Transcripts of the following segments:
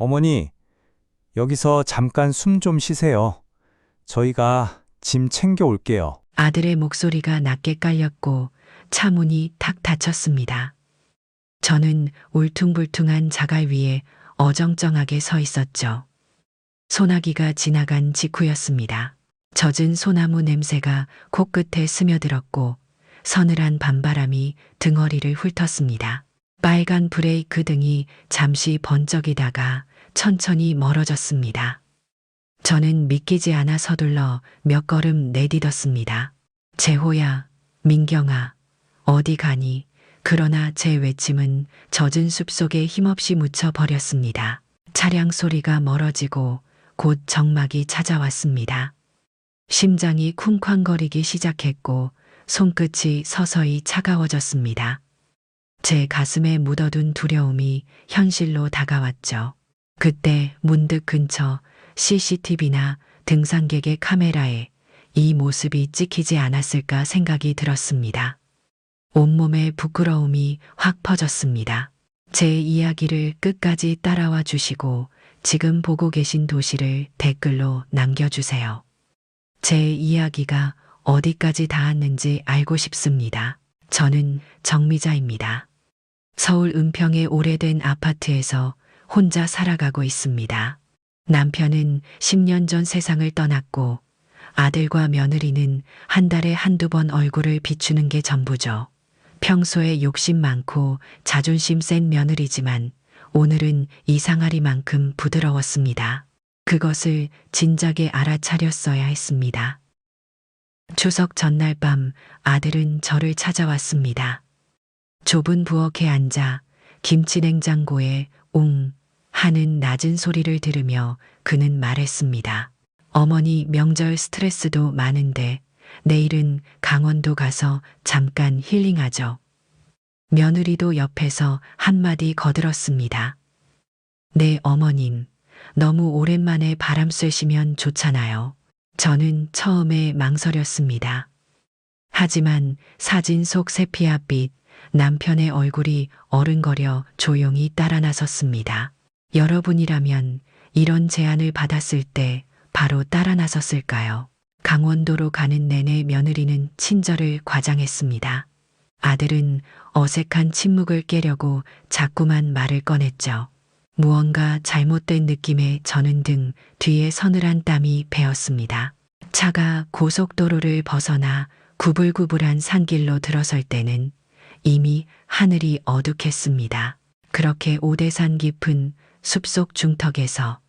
어머니, 여기서 잠깐 숨 좀 쉬세요. 저희가 짐 챙겨 올게요. 아들의 목소리가 낮게 깔렸고 차 문이 탁 닫혔습니다. 저는 울퉁불퉁한 자갈 위에 어정쩡하게 서 있었죠. 소나기가 지나간 직후였습니다. 젖은 소나무 냄새가 코끝에 스며들었고 서늘한 밤바람이 등허리를 훑었습니다. 빨간 브레이크 등이 잠시 번쩍이다가 천천히 멀어졌습니다. 저는 믿기지 않아 서둘러 몇 걸음 내디뎠습니다. 재호야, 민경아, 어디 가니? 그러나 제 외침은 젖은 숲속에 힘없이 묻혀 버렸습니다. 차량 소리가 멀어지고 곧 정막이 찾아왔습니다. 심장이 쿵쾅거리기 시작했고 손끝이 서서히 차가워졌습니다. 제 가슴에 묻어둔 두려움이 현실로 다가왔죠. 그때 문득 근처 CCTV나 등산객의 카메라에 이 모습이 찍히지 않았을까 생각이 들었습니다. 온몸에 부끄러움이 확 퍼졌습니다. 제 이야기를 끝까지 따라와 주시고 지금 보고 계신 도시를 댓글로 남겨주세요. 제 이야기가 어디까지 닿았는지 알고 싶습니다. 저는 정미자입니다. 서울 은평의 오래된 아파트에서 혼자 살아가고 있습니다. 남편은 10년 전 세상을 떠났고 아들과 며느리는 한 달에 한두 번 얼굴을 비추는 게 전부죠. 평소에 욕심 많고 자존심 센 며느리지만 오늘은 이상하리만큼 부드러웠습니다. 그것을 진작에 알아차렸어야 했습니다. 추석 전날 밤 아들은 저를 찾아왔습니다. 좁은 부엌에 앉아 김치냉장고에 웅 하는 낮은 소리를 들으며 그는 말했습니다. 어머니 명절 스트레스도 많은데 내일은 강원도 가서 잠깐 힐링하죠. 며느리도 옆에서 한마디 거들었습니다. 네, 어머님. 너무 오랜만에 바람 쐬시면 좋잖아요. 저는 처음에 망설였습니다. 하지만 사진 속 세피아빛 남편의 얼굴이 어른거려 조용히 따라 나섰습니다. 여러분이라면 이런 제안을 받았을 때 바로 따라 나섰을까요? 강원도로 가는 내내 며느리는 친절을 과장했습니다. 아들은 어색한 침묵을 깨려고 자꾸만 말을 꺼냈죠. 무언가 잘못된 느낌에 저는 등 뒤에 서늘한 땀이 배었습니다. 차가 고속도로를 벗어나 구불구불한 산길로 들어설 때는 이미 하늘이 어둑했습니다. 그렇게 오대산 깊은 숲속 중턱에서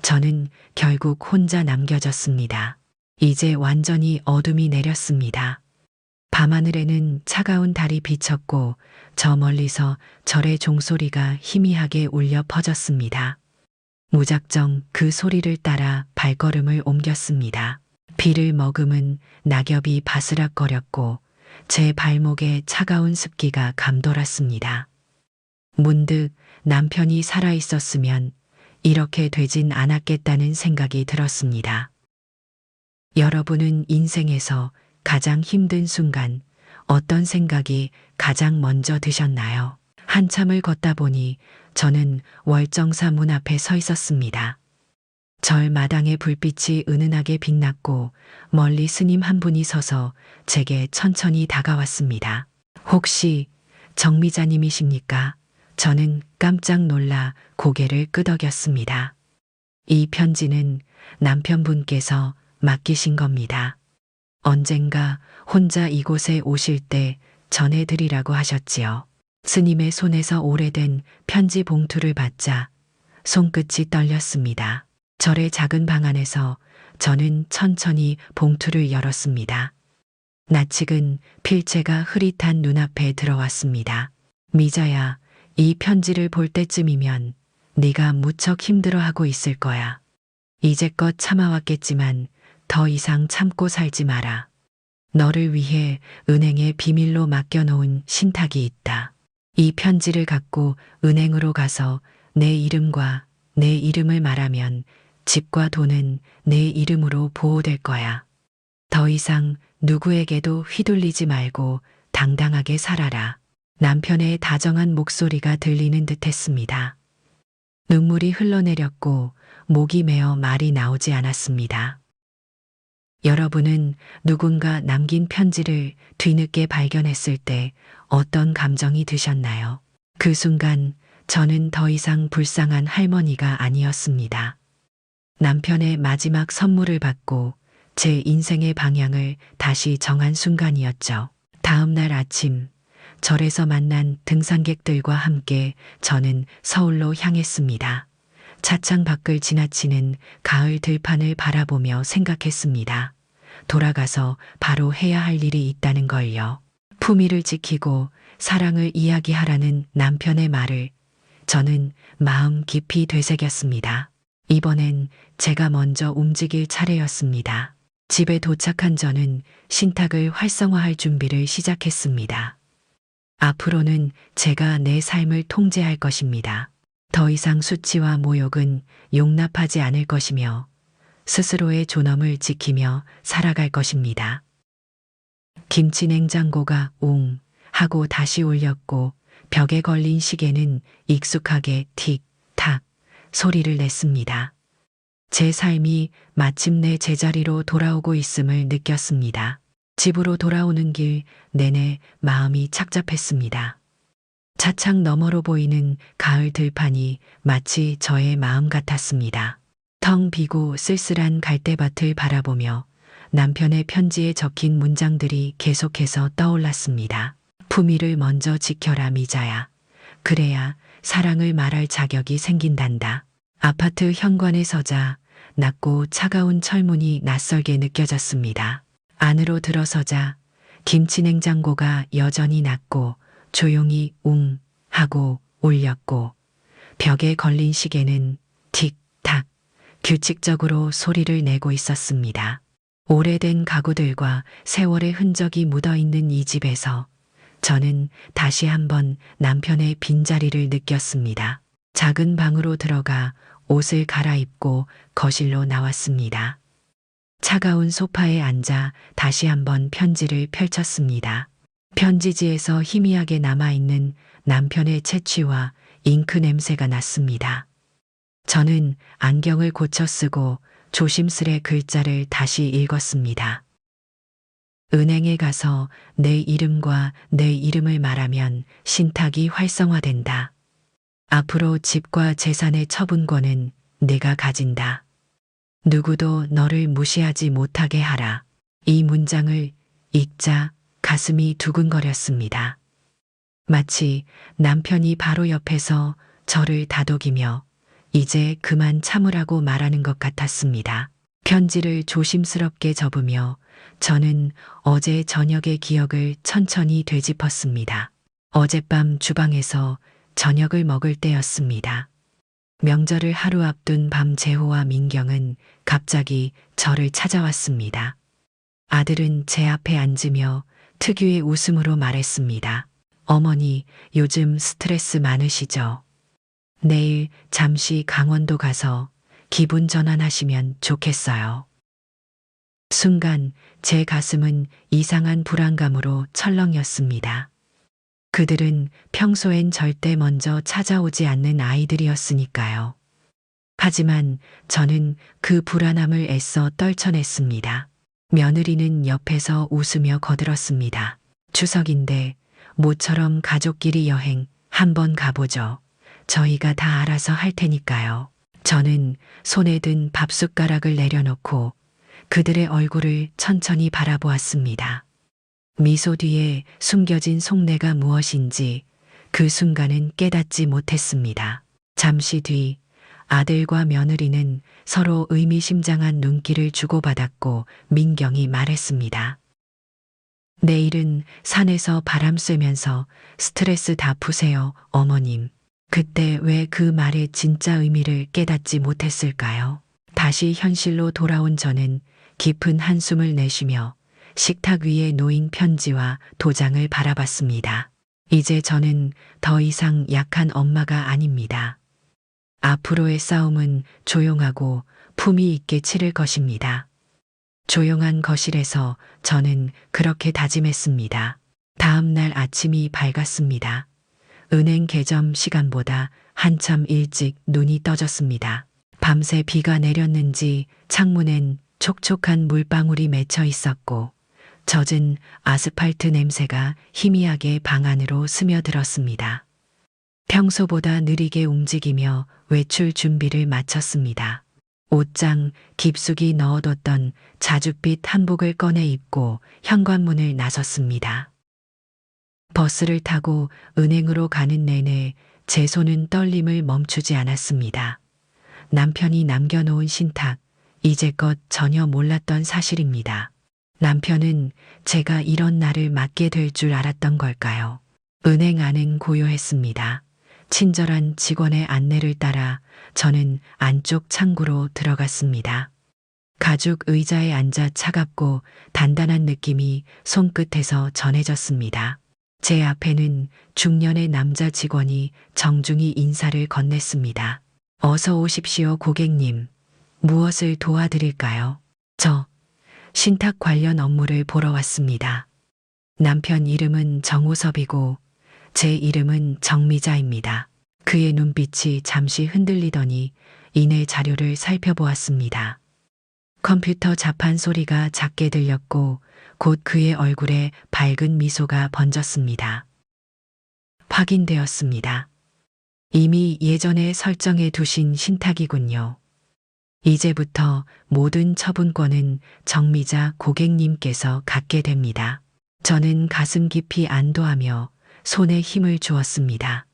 저는 결국 혼자 남겨졌습니다. 이제 완전히 어둠이 내렸습니다. 밤하늘에는 차가운 달이 비쳤고 저 멀리서 절의 종소리가 희미하게 울려 퍼졌습니다. 무작정 그 소리를 따라 발걸음을 옮겼습니다. 비를 머금은 낙엽이 바스락거렸고 제 발목에 차가운 습기가 감돌았습니다. 문득 남편이 살아있었으면 이렇게 되진 않았겠다는 생각이 들었습니다. 여러분은 인생에서 가장 힘든 순간 어떤 생각이 가장 먼저 드셨나요? 한참을 걷다 보니 저는 월정사 문 앞에 서 있었습니다. 절 마당의 불빛이 은은하게 빛났고 멀리 스님 한 분이 서서 제게 천천히 다가왔습니다. 혹시 정미자님이십니까? 저는 깜짝 놀라 고개를 끄덕였습니다. 이 편지는 남편분께서 맡기신 겁니다. 언젠가 혼자 이곳에 오실 때 전해드리라고 하셨지요. 스님의 손에서 오래된 편지 봉투를 받자 손끝이 떨렸습니다. 절의 작은 방 안에서 저는 천천히 봉투를 열었습니다. 낯익은 필체가 흐릿한 눈앞에 들어왔습니다. 미자야, 이 편지를 볼 때쯤이면 네가 무척 힘들어하고 있을 거야. 이제껏 참아왔겠지만 더 이상 참고 살지 마라. 너를 위해 은행에 비밀로 맡겨놓은 신탁이 있다. 이 편지를 갖고 은행으로 가서 내 이름과 내 이름을 말하면 집과 돈은 내 이름으로 보호될 거야. 더 이상 누구에게도 휘둘리지 말고 당당하게 살아라. 남편의 다정한 목소리가 들리는 듯했습니다. 눈물이 흘러내렸고 목이 메어 말이 나오지 않았습니다. 여러분은 누군가 남긴 편지를 뒤늦게 발견했을 때 어떤 감정이 드셨나요? 그 순간 저는 더 이상 불쌍한 할머니가 아니었습니다. 남편의 마지막 선물을 받고 제 인생의 방향을 다시 정한 순간이었죠. 다음 날 아침, 절에서 만난 등산객들과 함께 저는 서울로 향했습니다. 차창 밖을 지나치는 가을 들판을 바라보며 생각했습니다. 돌아가서 바로 해야 할 일이 있다는 걸요. 품위를 지키고 사랑을 이야기하라는 남편의 말을 저는 마음 깊이 되새겼습니다. 이번엔 제가 먼저 움직일 차례였습니다. 집에 도착한 저는 신탁을 활성화할 준비를 시작했습니다. 앞으로는 제가 내 삶을 통제할 것입니다. 더 이상 수치와 모욕은 용납하지 않을 것이며 스스로의 존엄을 지키며 살아갈 것입니다. 김치 냉장고가 웅 하고 다시 울렸고 벽에 걸린 시계는 익숙하게 틱탁 소리를 냈습니다. 제 삶이 마침내 제자리로 돌아오고 있음을 느꼈습니다. 집으로 돌아오는 길 내내 마음이 착잡했습니다. 차창 너머로 보이는 가을 들판이 마치 저의 마음 같았습니다. 텅 비고 쓸쓸한 갈대밭을 바라보며 남편의 편지에 적힌 문장들이 계속해서 떠올랐습니다. 품위를 먼저 지켜라 미자야. 그래야 사랑을 말할 자격이 생긴단다. 아파트 현관에 서자 낮고 차가운 철문이 낯설게 느껴졌습니다. 안으로 들어서자 김치 냉장고가 여전히 낮고 조용히 웅 하고 울렸고 벽에 걸린 시계는 틱탁 규칙적으로 소리를 내고 있었습니다. 오래된 가구들과 세월의 흔적이 묻어있는 이 집에서 저는 다시 한번 남편의 빈자리를 느꼈습니다. 작은 방으로 들어가 옷을 갈아입고 거실로 나왔습니다. 차가운 소파에 앉아 다시 한번 편지를 펼쳤습니다. 편지지에서 희미하게 남아있는 남편의 채취와 잉크 냄새가 났습니다. 저는 안경을 고쳐 쓰고 조심스레 글자를 다시 읽었습니다. 은행에 가서 내 이름과 내 이름을 말하면 신탁이 활성화된다. 앞으로 집과 재산의 처분권은 내가 가진다. 누구도 너를 무시하지 못하게 하라. 이 문장을 읽자 가슴이 두근거렸습니다. 마치 남편이 바로 옆에서 저를 다독이며 이제 그만 참으라고 말하는 것 같았습니다. 편지를 조심스럽게 접으며 저는 어제 저녁의 기억을 천천히 되짚었습니다. 어젯밤 주방에서 저녁을 먹을 때였습니다. 명절을 하루 앞둔 밤 재호와 민경은 갑자기 저를 찾아왔습니다. 아들은 제 앞에 앉으며 특유의 웃음으로 말했습니다. 어머니, 요즘 스트레스 많으시죠? 내일 잠시 강원도 가서 기분 전환하시면 좋겠어요. 순간 제 가슴은 이상한 불안감으로 철렁였습니다. 그들은 평소엔 절대 먼저 찾아오지 않는 아이들이었으니까요. 하지만 저는 그 불안함을 애써 떨쳐냈습니다. 며느리는 옆에서 웃으며 거들었습니다. 추석인데 모처럼 가족끼리 여행 한번 가보죠. 저희가 다 알아서 할 테니까요. 저는 손에 든 밥숟가락을 내려놓고 그들의 얼굴을 천천히 바라보았습니다. 미소 뒤에 숨겨진 속내가 무엇인지 그 순간은 깨닫지 못했습니다. 잠시 뒤 아들과 며느리는 서로 의미심장한 눈길을 주고받았고 민경이 말했습니다. 내일은 산에서 바람 쐬면서 스트레스 다 푸세요, 어머님. 그때 왜 그 말의 진짜 의미를 깨닫지 못했을까요? 다시 현실로 돌아온 저는 깊은 한숨을 내쉬며 식탁 위에 놓인 편지와 도장을 바라봤습니다. 이제 저는 더 이상 약한 엄마가 아닙니다. 앞으로의 싸움은 조용하고 품위 있게 치를 것입니다. 조용한 거실에서 저는 그렇게 다짐했습니다. 다음 날 아침이 밝았습니다. 은행 개점 시간보다 한참 일찍 눈이 떠졌습니다. 밤새 비가 내렸는지 창문엔 촉촉한 물방울이 맺혀 있었고 젖은 아스팔트 냄새가 희미하게 방 안으로 스며들었습니다. 평소보다 느리게 움직이며 외출 준비를 마쳤습니다. 옷장 깊숙이 넣어뒀던 자줏빛 한복을 꺼내 입고 현관문을 나섰습니다. 버스를 타고 은행으로 가는 내내 제 손은 떨림을 멈추지 않았습니다. 남편이 남겨놓은 신탁, 이제껏 전혀 몰랐던 사실입니다. 남편은 제가 이런 날을 맞게 될 줄 알았던 걸까요? 은행 안은 고요했습니다. 친절한 직원의 안내를 따라 저는 안쪽 창구로 들어갔습니다. 가죽 의자에 앉아 차갑고 단단한 느낌이 손끝에서 전해졌습니다. 제 앞에는 중년의 남자 직원이 정중히 인사를 건넸습니다. 어서 오십시오, 고객님. 무엇을 도와드릴까요? 저 신탁 관련 업무를 보러 왔습니다. 남편 이름은 정우섭이고 제 이름은 정미자입니다. 그의 눈빛이 잠시 흔들리더니 이내 자료를 살펴보았습니다. 컴퓨터 자판 소리가 작게 들렸고 곧 그의 얼굴에 밝은 미소가 번졌습니다. 확인되었습니다. 이미 예전에 설정해 두신 신탁이군요. 이제부터 모든 처분권은 정미자 고객님께서 갖게 됩니다. 저는 가슴 깊이 안도하며 손에 힘을 주었습니다.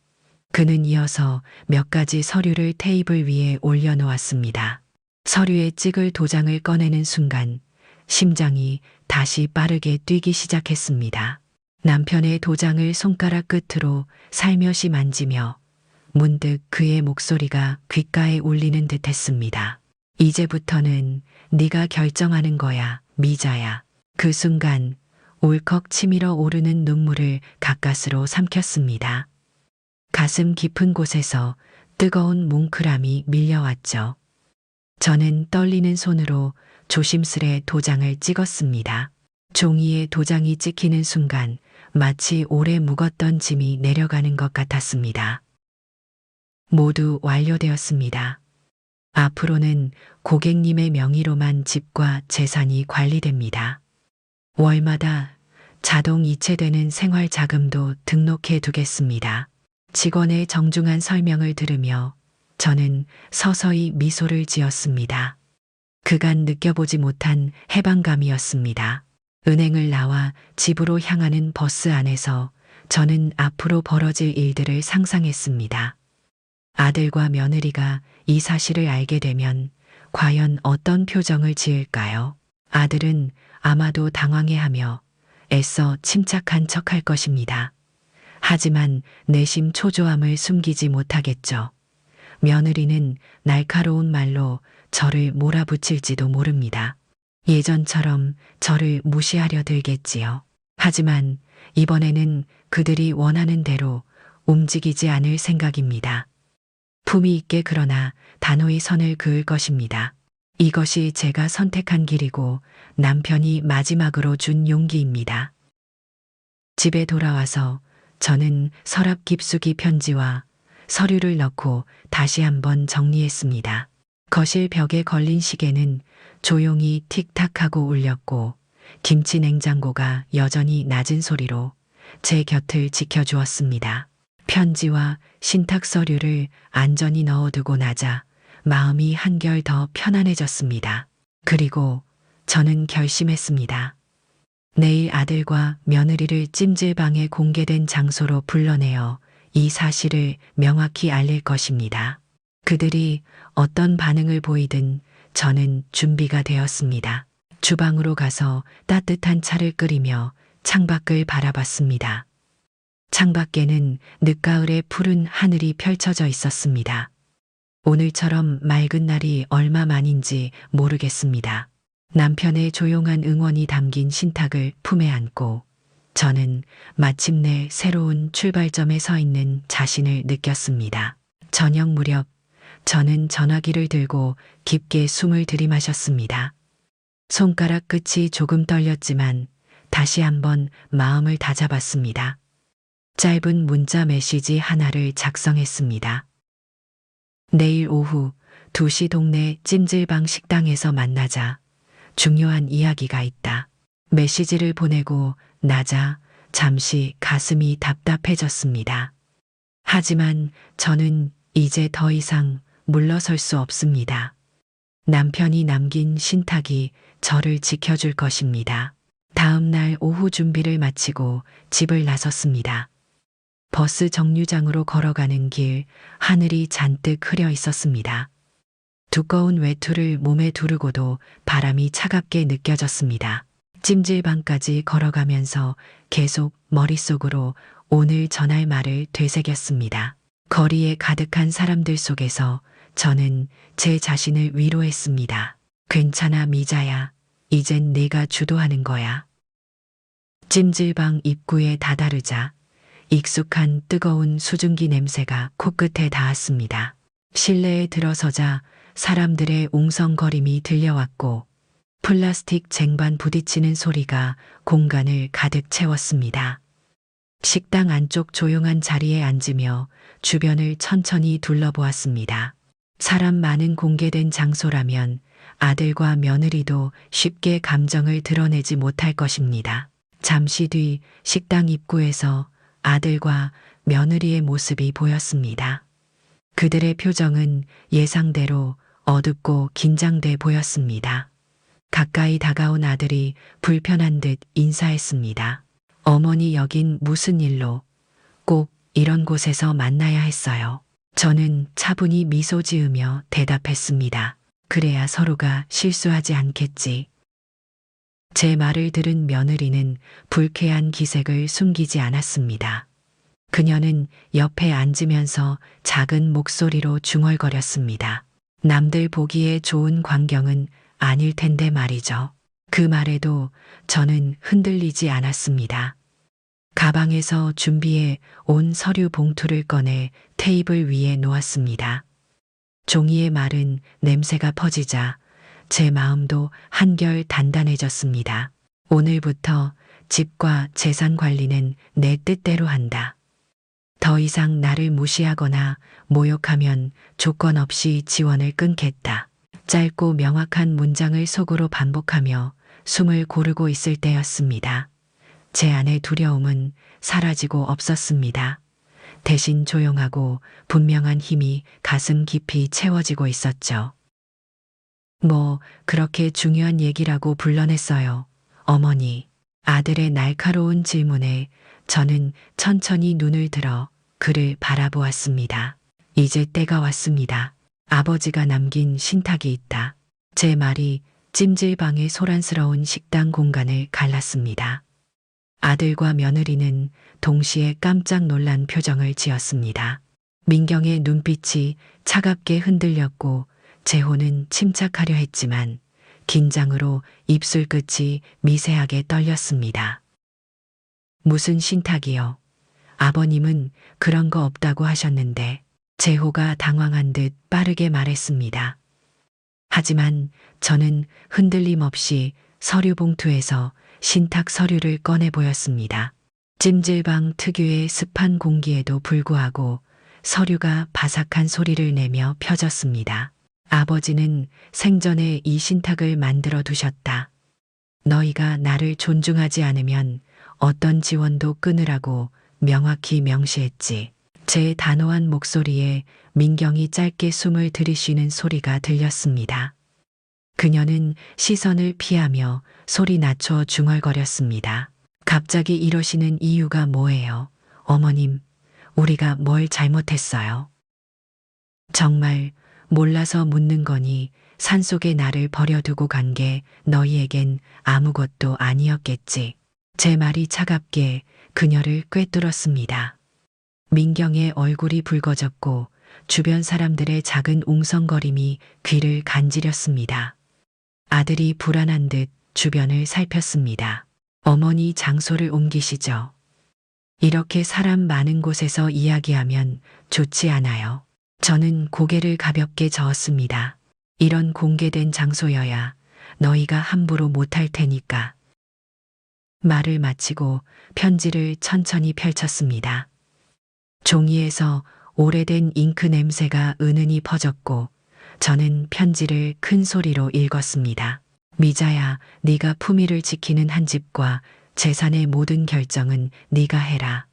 그는 이어서 몇 가지 서류를 테이블 위에 올려놓았습니다. 서류에 찍을 도장을 꺼내는 순간 심장이 다시 빠르게 뛰기 시작했습니다. 남편의 도장을 손가락 끝으로 살며시 만지며 문득 그의 목소리가 귓가에 울리는 듯했습니다. 이제부터는 네가 결정하는 거야, 미자야. 그 순간 울컥 치밀어 오르는 눈물을 가까스로 삼켰습니다. 가슴 깊은 곳에서 뜨거운 뭉클함이 밀려왔죠. 저는 떨리는 손으로 조심스레 도장을 찍었습니다. 종이에 도장이 찍히는 순간 마치 오래 묵었던 짐이 내려가는 것 같았습니다. 모두 완료되었습니다. 앞으로는 고객님의 명의로만 집과 재산이 관리됩니다. 월마다 자동 이체되는 생활 자금도 등록해 두겠습니다. 직원의 정중한 설명을 들으며 저는 서서히 미소를 지었습니다. 그간 느껴보지 못한 해방감이었습니다. 은행을 나와 집으로 향하는 버스 안에서 저는 앞으로 벌어질 일들을 상상했습니다. 아들과 며느리가 이 사실을 알게 되면 과연 어떤 표정을 지을까요? 아들은 아마도 당황해하며 애써 침착한 척할 것입니다. 하지만 내심 초조함을 숨기지 못하겠죠. 며느리는 날카로운 말로 저를 몰아붙일지도 모릅니다. 예전처럼 저를 무시하려 들겠지요. 하지만 이번에는 그들이 원하는 대로 움직이지 않을 생각입니다. 품위 있게 그러나 단호히 선을 그을 것입니다. 이것이 제가 선택한 길이고 남편이 마지막으로 준 용기입니다. 집에 돌아와서 저는 서랍 깊숙이 편지와 서류를 넣고 다시 한번 정리했습니다. 거실 벽에 걸린 시계는 조용히 틱탁하고 울렸고 김치 냉장고가 여전히 낮은 소리로 제 곁을 지켜주었습니다. 편지와 신탁 서류를 안전히 넣어두고 나자 마음이 한결 더 편안해졌습니다. 그리고 저는 결심했습니다. 내일 아들과 며느리를 찜질방에 공개된 장소로 불러내어 이 사실을 명확히 알릴 것입니다. 그들이 어떤 반응을 보이든 저는 준비가 되었습니다. 주방으로 가서 따뜻한 차를 끓이며 창밖을 바라봤습니다. 창밖에는 늦가을의 푸른 하늘이 펼쳐져 있었습니다. 오늘처럼 맑은 날이 얼마 만인지 모르겠습니다. 남편의 조용한 응원이 담긴 신탁을 품에 안고 저는 마침내 새로운 출발점에 서 있는 자신을 느꼈습니다. 저녁 무렵 저는 전화기를 들고 깊게 숨을 들이마셨습니다. 손가락 끝이 조금 떨렸지만 다시 한번 마음을 다잡았습니다. 짧은 문자 메시지 하나를 작성했습니다. 내일 오후 2시 동네 찜질방 식당에서 만나자. 중요한 이야기가 있다. 메시지를 보내고 나자 잠시 가슴이 답답해졌습니다. 하지만 저는 이제 더 이상 물러설 수 없습니다. 남편이 남긴 신탁이 저를 지켜줄 것입니다. 다음 날 오후 준비를 마치고 집을 나섰습니다. 버스 정류장으로 걸어가는 길, 하늘이 잔뜩 흐려 있었습니다. 두꺼운 외투를 몸에 두르고도 바람이 차갑게 느껴졌습니다. 찜질방까지 걸어가면서 계속 머릿속으로 오늘 전할 말을 되새겼습니다. 거리에 가득한 사람들 속에서 저는 제 자신을 위로했습니다. 괜찮아, 미자야. 이젠 내가 주도하는 거야. 찜질방 입구에 다다르자 익숙한 뜨거운 수증기 냄새가 코끝에 닿았습니다. 실내에 들어서자 사람들의 웅성거림이 들려왔고 플라스틱 쟁반 부딪히는 소리가 공간을 가득 채웠습니다. 식당 안쪽 조용한 자리에 앉으며 주변을 천천히 둘러보았습니다. 사람 많은 공개된 장소라면 아들과 며느리도 쉽게 감정을 드러내지 못할 것입니다. 잠시 뒤 식당 입구에서 아들과 며느리의 모습이 보였습니다. 그들의 표정은 예상대로 어둡고 긴장돼 보였습니다. 가까이 다가온 아들이 불편한 듯 인사했습니다. 어머니, 여긴 무슨 일로? 꼭 이런 곳에서 만나야 했어요. 저는 차분히 미소 지으며 대답했습니다. 그래야 서로가 실수하지 않겠지. 제 말을 들은 며느리는 불쾌한 기색을 숨기지 않았습니다. 그녀는 옆에 앉으면서 작은 목소리로 중얼거렸습니다. 남들 보기에 좋은 광경은 아닐 텐데 말이죠. 그 말에도 저는 흔들리지 않았습니다. 가방에서 준비해 온 서류 봉투를 꺼내 테이블 위에 놓았습니다. 종이의 마른 냄새가 퍼지자 제 마음도 한결 단단해졌습니다. 오늘부터 집과 재산 관리는 내 뜻대로 한다. 더 이상 나를 무시하거나 모욕하면 조건 없이 지원을 끊겠다. 짧고 명확한 문장을 속으로 반복하며 숨을 고르고 있을 때였습니다. 제 안의 두려움은 사라지고 없었습니다. 대신 조용하고 분명한 힘이 가슴 깊이 채워지고 있었죠. 뭐 그렇게 중요한 얘기라고 불러냈어요, 어머니. 아들의 날카로운 질문에 저는 천천히 눈을 들어 그를 바라보았습니다. 이제 때가 왔습니다. 아버지가 남긴 신탁이 있다. 제 말이 찜질방의 소란스러운 식당 공간을 갈랐습니다. 아들과 며느리는 동시에 깜짝 놀란 표정을 지었습니다. 민경의 눈빛이 차갑게 흔들렸고 재호는 침착하려 했지만 긴장으로 입술 끝이 미세하게 떨렸습니다. 무슨 신탁이요? 아버님은 그런 거 없다고 하셨는데. 재호가 당황한 듯 빠르게 말했습니다. 하지만 저는 흔들림 없이 서류 봉투에서 신탁 서류를 꺼내 보였습니다. 찜질방 특유의 습한 공기에도 불구하고 서류가 바삭한 소리를 내며 펴졌습니다. 아버지는 생전에 이 신탁을 만들어 두셨다. 너희가 나를 존중하지 않으면 어떤 지원도 끊으라고 명확히 명시했지. 제 단호한 목소리에 민경이 짧게 숨을 들이쉬는 소리가 들렸습니다. 그녀는 시선을 피하며 소리 낮춰 중얼거렸습니다. 갑자기 이러시는 이유가 뭐예요? 어머님, 우리가 뭘 잘못했어요? 정말 몰라서 묻는 거니 산속에 나를 버려두고 간 게 너희에겐 아무것도 아니었겠지. 제 말이 차갑게 그녀를 꿰뚫었습니다. 민경의 얼굴이 붉어졌고 주변 사람들의 작은 웅성거림이 귀를 간지렸습니다. 아들이 불안한 듯 주변을 살폈습니다. 어머니, 장소를 옮기시죠. 이렇게 사람 많은 곳에서 이야기하면 좋지 않아요. 저는 고개를 가볍게 저었습니다. 이런 공개된 장소여야 너희가 함부로 못할 테니까. 말을 마치고 편지를 천천히 펼쳤습니다. 종이에서 오래된 잉크 냄새가 은은히 퍼졌고 저는 편지를 큰 소리로 읽었습니다. 미자야, 네가 품위를 지키는 한 집과 재산의 모든 결정은 네가 해라.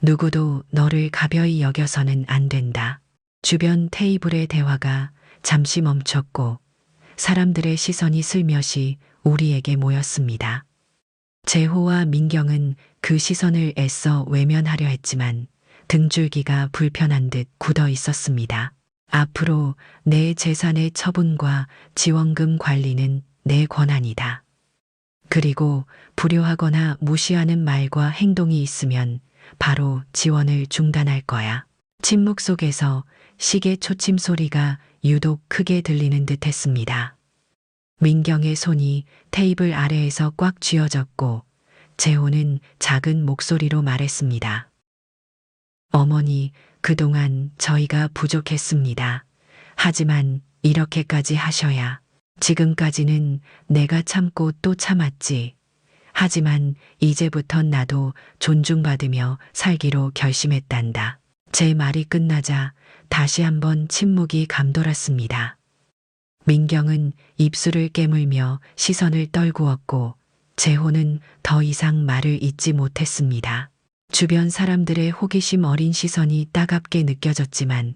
누구도 너를 가벼이 여겨서는 안 된다. 주변 테이블의 대화가 잠시 멈췄고 사람들의 시선이 슬며시 우리에게 모였습니다. 재호와 민경은 그 시선을 애써 외면하려 했지만 등줄기가 불편한 듯 굳어 있었습니다. 앞으로 내 재산의 처분과 지원금 관리는 내 권한이다. 그리고 불효하거나 무시하는 말과 행동이 있으면 바로 지원을 중단할 거야. 침묵 속에서 시계 초침 소리가 유독 크게 들리는 듯 했습니다. 민경의 손이 테이블 아래에서 꽉 쥐어졌고 재호는 작은 목소리로 말했습니다. 어머니, 그동안 저희가 부족했습니다. 하지만 이렇게까지 하셔야. 지금까지는 내가 참고 또 참았지. 하지만 이제부턴 나도 존중받으며 살기로 결심했단다. 제 말이 끝나자 다시 한번 침묵이 감돌았습니다. 민경은 입술을 깨물며 시선을 떨구었고 재호는 더 이상 말을 잇지 못했습니다. 주변 사람들의 호기심 어린 시선이 따갑게 느껴졌지만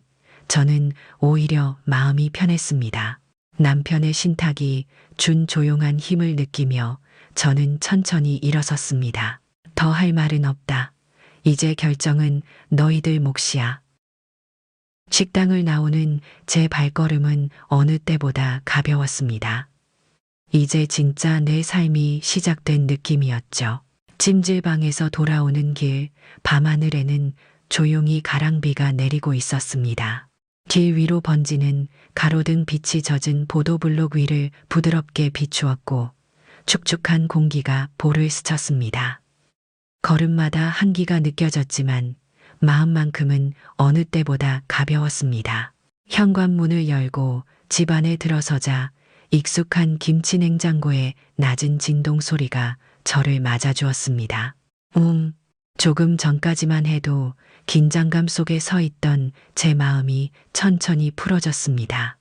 저는 오히려 마음이 편했습니다. 남편의 신탁이 준 조용한 힘을 느끼며 저는 천천히 일어섰습니다. 더 할 말은 없다. 이제 결정은 너희들 몫이야. 식당을 나오는 제 발걸음은 어느 때보다 가벼웠습니다. 이제 진짜 내 삶이 시작된 느낌이었죠. 찜질방에서 돌아오는 길, 밤하늘에는 조용히 가랑비가 내리고 있었습니다. 길 위로 번지는 가로등 빛이 젖은 보도블록 위를 부드럽게 비추었고 축축한 공기가 볼을 스쳤습니다. 걸음마다 한기가 느껴졌지만 마음만큼은 어느 때보다 가벼웠습니다. 현관문을 열고 집 안에 들어서자 익숙한 김치 냉장고의 낮은 진동 소리가 저를 맞아주었습니다. 조금 전까지만 해도 긴장감 속에 서 있던 제 마음이 천천히 풀어졌습니다.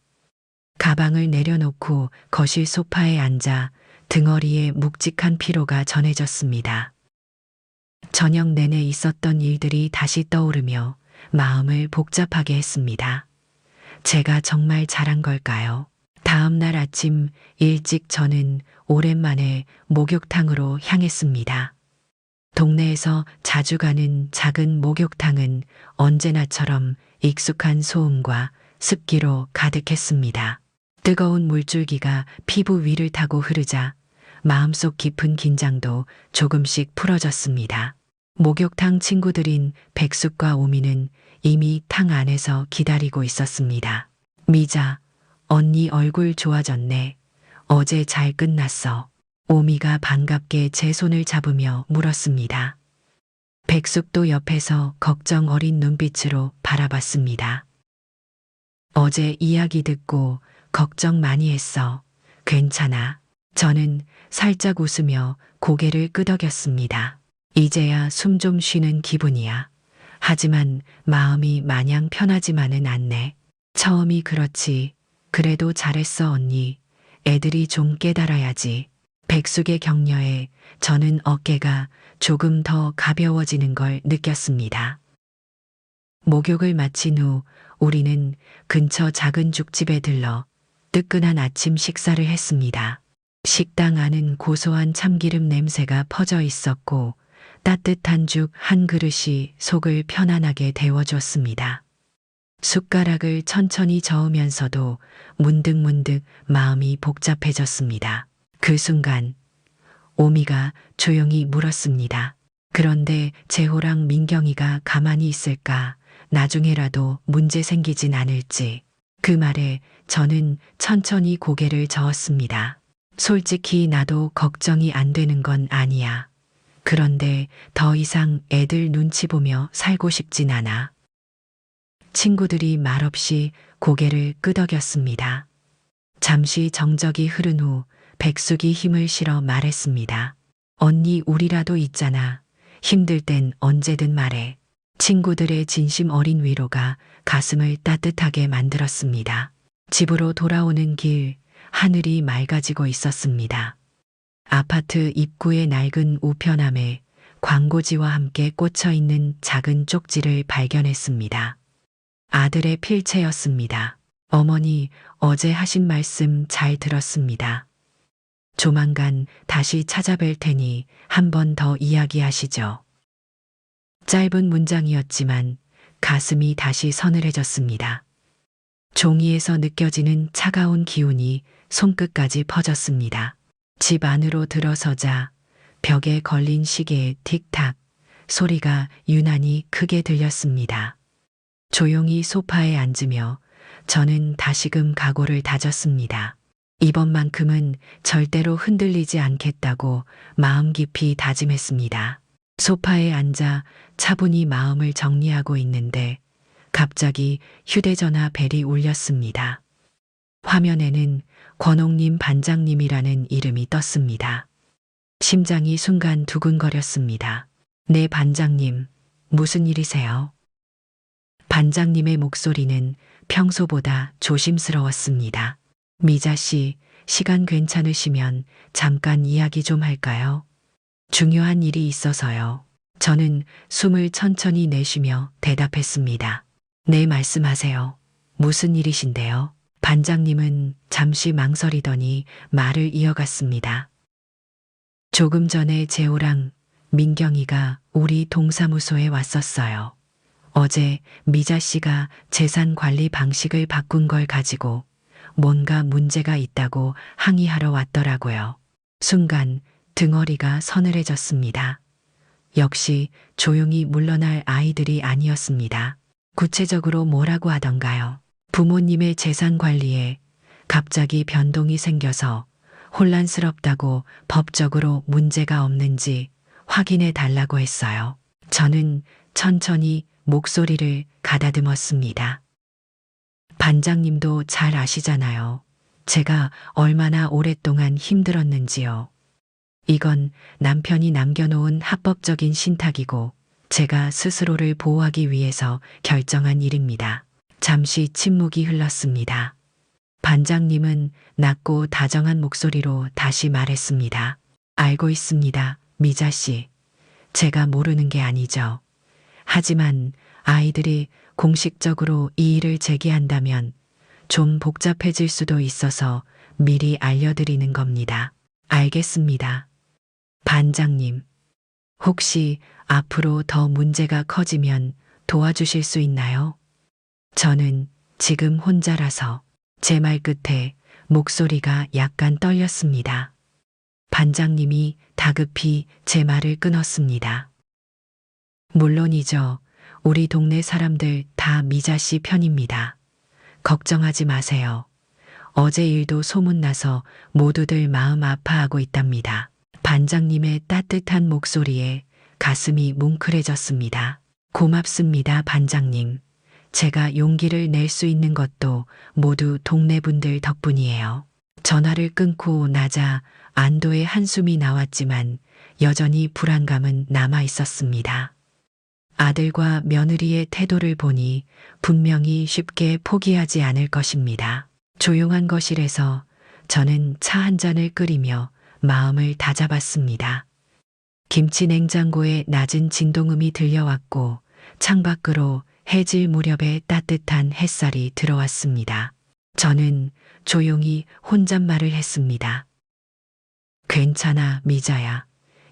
가방을 내려놓고 거실 소파에 앉아 등허리에 묵직한 피로가 전해졌습니다. 저녁 내내 있었던 일들이 다시 떠오르며 마음을 복잡하게 했습니다. 제가 정말 잘한 걸까요? 다음 날 아침 일찍 저는 오랜만에 목욕탕으로 향했습니다. 동네에서 자주 가는 작은 목욕탕은 언제나처럼 익숙한 소음과 습기로 가득했습니다. 뜨거운 물줄기가 피부 위를 타고 흐르자 마음속 깊은 긴장도 조금씩 풀어졌습니다. 목욕탕 친구들인 백숙과 오미는 이미 탕 안에서 기다리고 있었습니다. 미자, 언니 얼굴 좋아졌네. 어제 잘 끝났어. 오미가 반갑게 제 손을 잡으며 물었습니다. 백숙도 옆에서 걱정 어린 눈빛으로 바라봤습니다. 어제 이야기 듣고 걱정 많이 했어. 괜찮아. 저는 살짝 웃으며 고개를 끄덕였습니다. 이제야 숨 좀 쉬는 기분이야. 하지만 마음이 마냥 편하지만은 않네. 처음이 그렇지. 그래도 잘했어 언니. 애들이 좀 깨달아야지. 백숙의 격려에 저는 어깨가 조금 더 가벼워지는 걸 느꼈습니다. 목욕을 마친 후 우리는 근처 작은 죽집에 들러 뜨끈한 아침 식사를 했습니다. 식당 안은 고소한 참기름 냄새가 퍼져 있었고 따뜻한 죽 한 그릇이 속을 편안하게 데워줬습니다. 숟가락을 천천히 저으면서도 문득문득 마음이 복잡해졌습니다. 그 순간 오미가 조용히 물었습니다. 그런데 재호랑 민경이가 가만히 있을까? 나중에라도 문제 생기진 않을지. 그 말에 저는 천천히 고개를 저었습니다. 솔직히 나도 걱정이 안 되는 건 아니야. 그런데 더 이상 애들 눈치 보며 살고 싶진 않아. 친구들이 말없이 고개를 끄덕였습니다. 잠시 정적이 흐른 후 백숙이 힘을 실어 말했습니다. 언니 우리라도 있잖아. 힘들 땐 언제든 말해. 친구들의 진심 어린 위로가 가슴을 따뜻하게 만들었습니다. 집으로 돌아오는 길, 하늘이 맑아지고 있었습니다. 아파트 입구의 낡은 우편함에 광고지와 함께 꽂혀 있는 작은 쪽지를 발견했습니다. 아들의 필체였습니다. 어머니, 어제 하신 말씀 잘 들었습니다. 조만간 다시 찾아뵐 테니 한 번 더 이야기하시죠. 짧은 문장이었지만 가슴이 다시 서늘해졌습니다. 종이에서 느껴지는 차가운 기운이 손끝까지 퍼졌습니다. 집 안으로 들어서자 벽에 걸린 시계의 틱탁 소리가 유난히 크게 들렸습니다. 조용히 소파에 앉으며 저는 다시금 각오를 다졌습니다. 이번만큼은 절대로 흔들리지 않겠다고 마음 깊이 다짐했습니다. 소파에 앉아 차분히 마음을 정리하고 있는데 갑자기 휴대전화 벨이 울렸습니다. 화면에는 권옥님 반장님이라는 이름이 떴습니다. 심장이 순간 두근거렸습니다. 네, 반장님, 무슨 일이세요? 반장님의 목소리는 평소보다 조심스러웠습니다. 미자 씨, 시간 괜찮으시면 잠깐 이야기 좀 할까요? 중요한 일이 있어서요. 저는 숨을 천천히 내쉬며 대답했습니다. 네, 말씀하세요. 무슨 일이신데요? 반장님은 잠시 망설이더니 말을 이어갔습니다. 조금 전에 재호랑 민경이가 우리 동사무소에 왔었어요. 어제 미자 씨가 재산 관리 방식을 바꾼 걸 가지고 뭔가 문제가 있다고 항의하러 왔더라고요. 순간 등허리가 서늘해졌습니다. 역시 조용히 물러날 아이들이 아니었습니다. 구체적으로 뭐라고 하던가요? 부모님의 재산 관리에 갑자기 변동이 생겨서 혼란스럽다고 법적으로 문제가 없는지 확인해 달라고 했어요. 저는 천천히 목소리를 가다듬었습니다. 반장님도 잘 아시잖아요. 제가 얼마나 오랫동안 힘들었는지요. 이건 남편이 남겨놓은 합법적인 신탁이고 제가 스스로를 보호하기 위해서 결정한 일입니다. 잠시 침묵이 흘렀습니다. 반장님은 낮고 다정한 목소리로 다시 말했습니다. 알고 있습니다, 미자 씨. 제가 모르는 게 아니죠. 하지만 아이들이 공식적으로 이 일을 제기한다면 좀 복잡해질 수도 있어서 미리 알려드리는 겁니다. 알겠습니다. 반장님, 혹시 앞으로 더 문제가 커지면 도와주실 수 있나요? 저는 지금 혼자라서 제 말 끝에 목소리가 약간 떨렸습니다. 반장님이 다급히 제 말을 끊었습니다. 물론이죠. 우리 동네 사람들 다 미자 씨 편입니다. 걱정하지 마세요. 어제 일도 소문나서 모두들 마음 아파하고 있답니다. 반장님의 따뜻한 목소리에 가슴이 뭉클해졌습니다. 고맙습니다, 반장님. 제가 용기를 낼 수 있는 것도 모두 동네 분들 덕분이에요. 전화를 끊고 나자 안도의 한숨이 나왔지만 여전히 불안감은 남아 있었습니다. 아들과 며느리의 태도를 보니 분명히 쉽게 포기하지 않을 것입니다. 조용한 거실에서 저는 차 한 잔을 끓이며 마음을 다잡았습니다. 김치 냉장고에 낮은 진동음이 들려왔고 창밖으로 해질 무렵에 따뜻한 햇살이 들어왔습니다. 저는 조용히 혼잣말을 했습니다. 괜찮아, 미자야.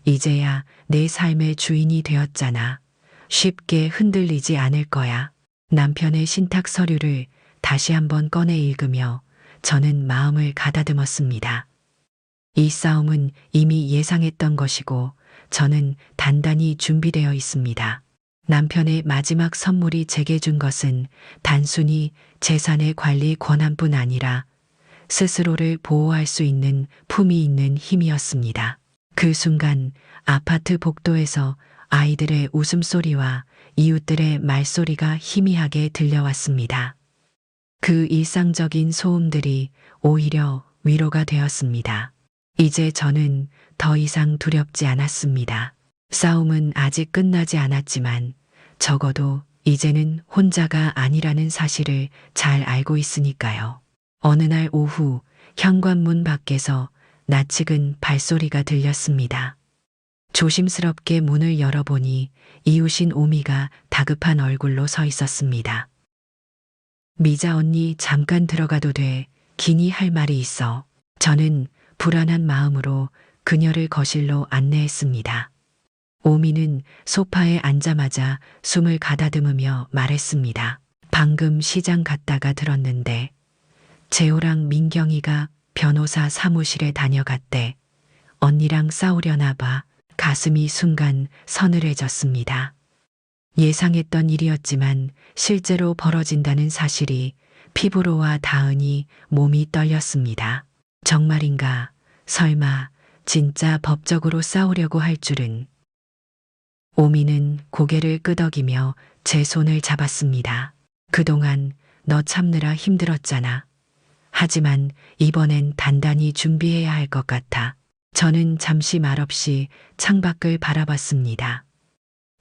이제야 내 삶의 주인이 되었잖아. 쉽게 흔들리지 않을 거야. 남편의 신탁 서류를 다시 한번 꺼내 읽으며 저는 마음을 가다듬었습니다. 이 싸움은 이미 예상했던 것이고 저는 단단히 준비되어 있습니다. 남편의 마지막 선물이 제게 준 것은 단순히 재산의 관리 권한뿐 아니라 스스로를 보호할 수 있는 품위 있는 힘이었습니다. 그 순간 아파트 복도에서 아이들의 웃음소리와 이웃들의 말소리가 희미하게 들려왔습니다. 그 일상적인 소음들이 오히려 위로가 되었습니다. 이제 저는 더 이상 두렵지 않았습니다. 싸움은 아직 끝나지 않았지만 적어도 이제는 혼자가 아니라는 사실을 잘 알고 있으니까요. 어느 날 오후 현관문 밖에서 낯익은 발소리가 들렸습니다. 조심스럽게 문을 열어보니 이웃인 오미가 다급한 얼굴로 서 있었습니다. 미자 언니 잠깐 들어가도 돼. 기니 할 말이 있어. 저는 불안한 마음으로 그녀를 거실로 안내했습니다. 오미는 소파에 앉자마자 숨을 가다듬으며 말했습니다. 방금 시장 갔다가 들었는데 재호랑 민경이가 변호사 사무실에 다녀갔대. 언니랑 싸우려나 봐. 가슴이 순간 서늘해졌습니다. 예상했던 일이었지만 실제로 벌어진다는 사실이 피부로와 닿으니 몸이 떨렸습니다. 정말인가? 설마 진짜 법적으로 싸우려고 할 줄은. 오미는 고개를 끄덕이며 제 손을 잡았습니다. 그동안 너 참느라 힘들었잖아. 하지만 이번엔 단단히 준비해야 할 것 같아. 저는 잠시 말없이 창밖을 바라봤습니다.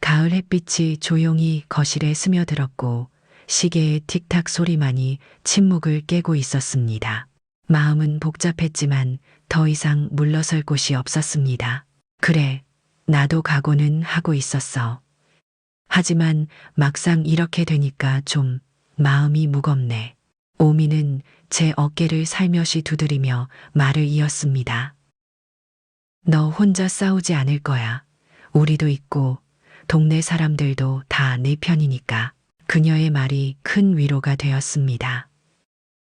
가을 햇빛이 조용히 거실에 스며들었고 시계의 틱탁 소리만이 침묵을 깨고 있었습니다. 마음은 복잡했지만 더 이상 물러설 곳이 없었습니다. 그래, 나도 각오는 하고 있었어. 하지만 막상 이렇게 되니까 좀 마음이 무겁네. 오미는 제 어깨를 살며시 두드리며 말을 이었습니다. 너 혼자 싸우지 않을 거야. 우리도 있고 동네 사람들도 다 내 편이니까. 그녀의 말이 큰 위로가 되었습니다.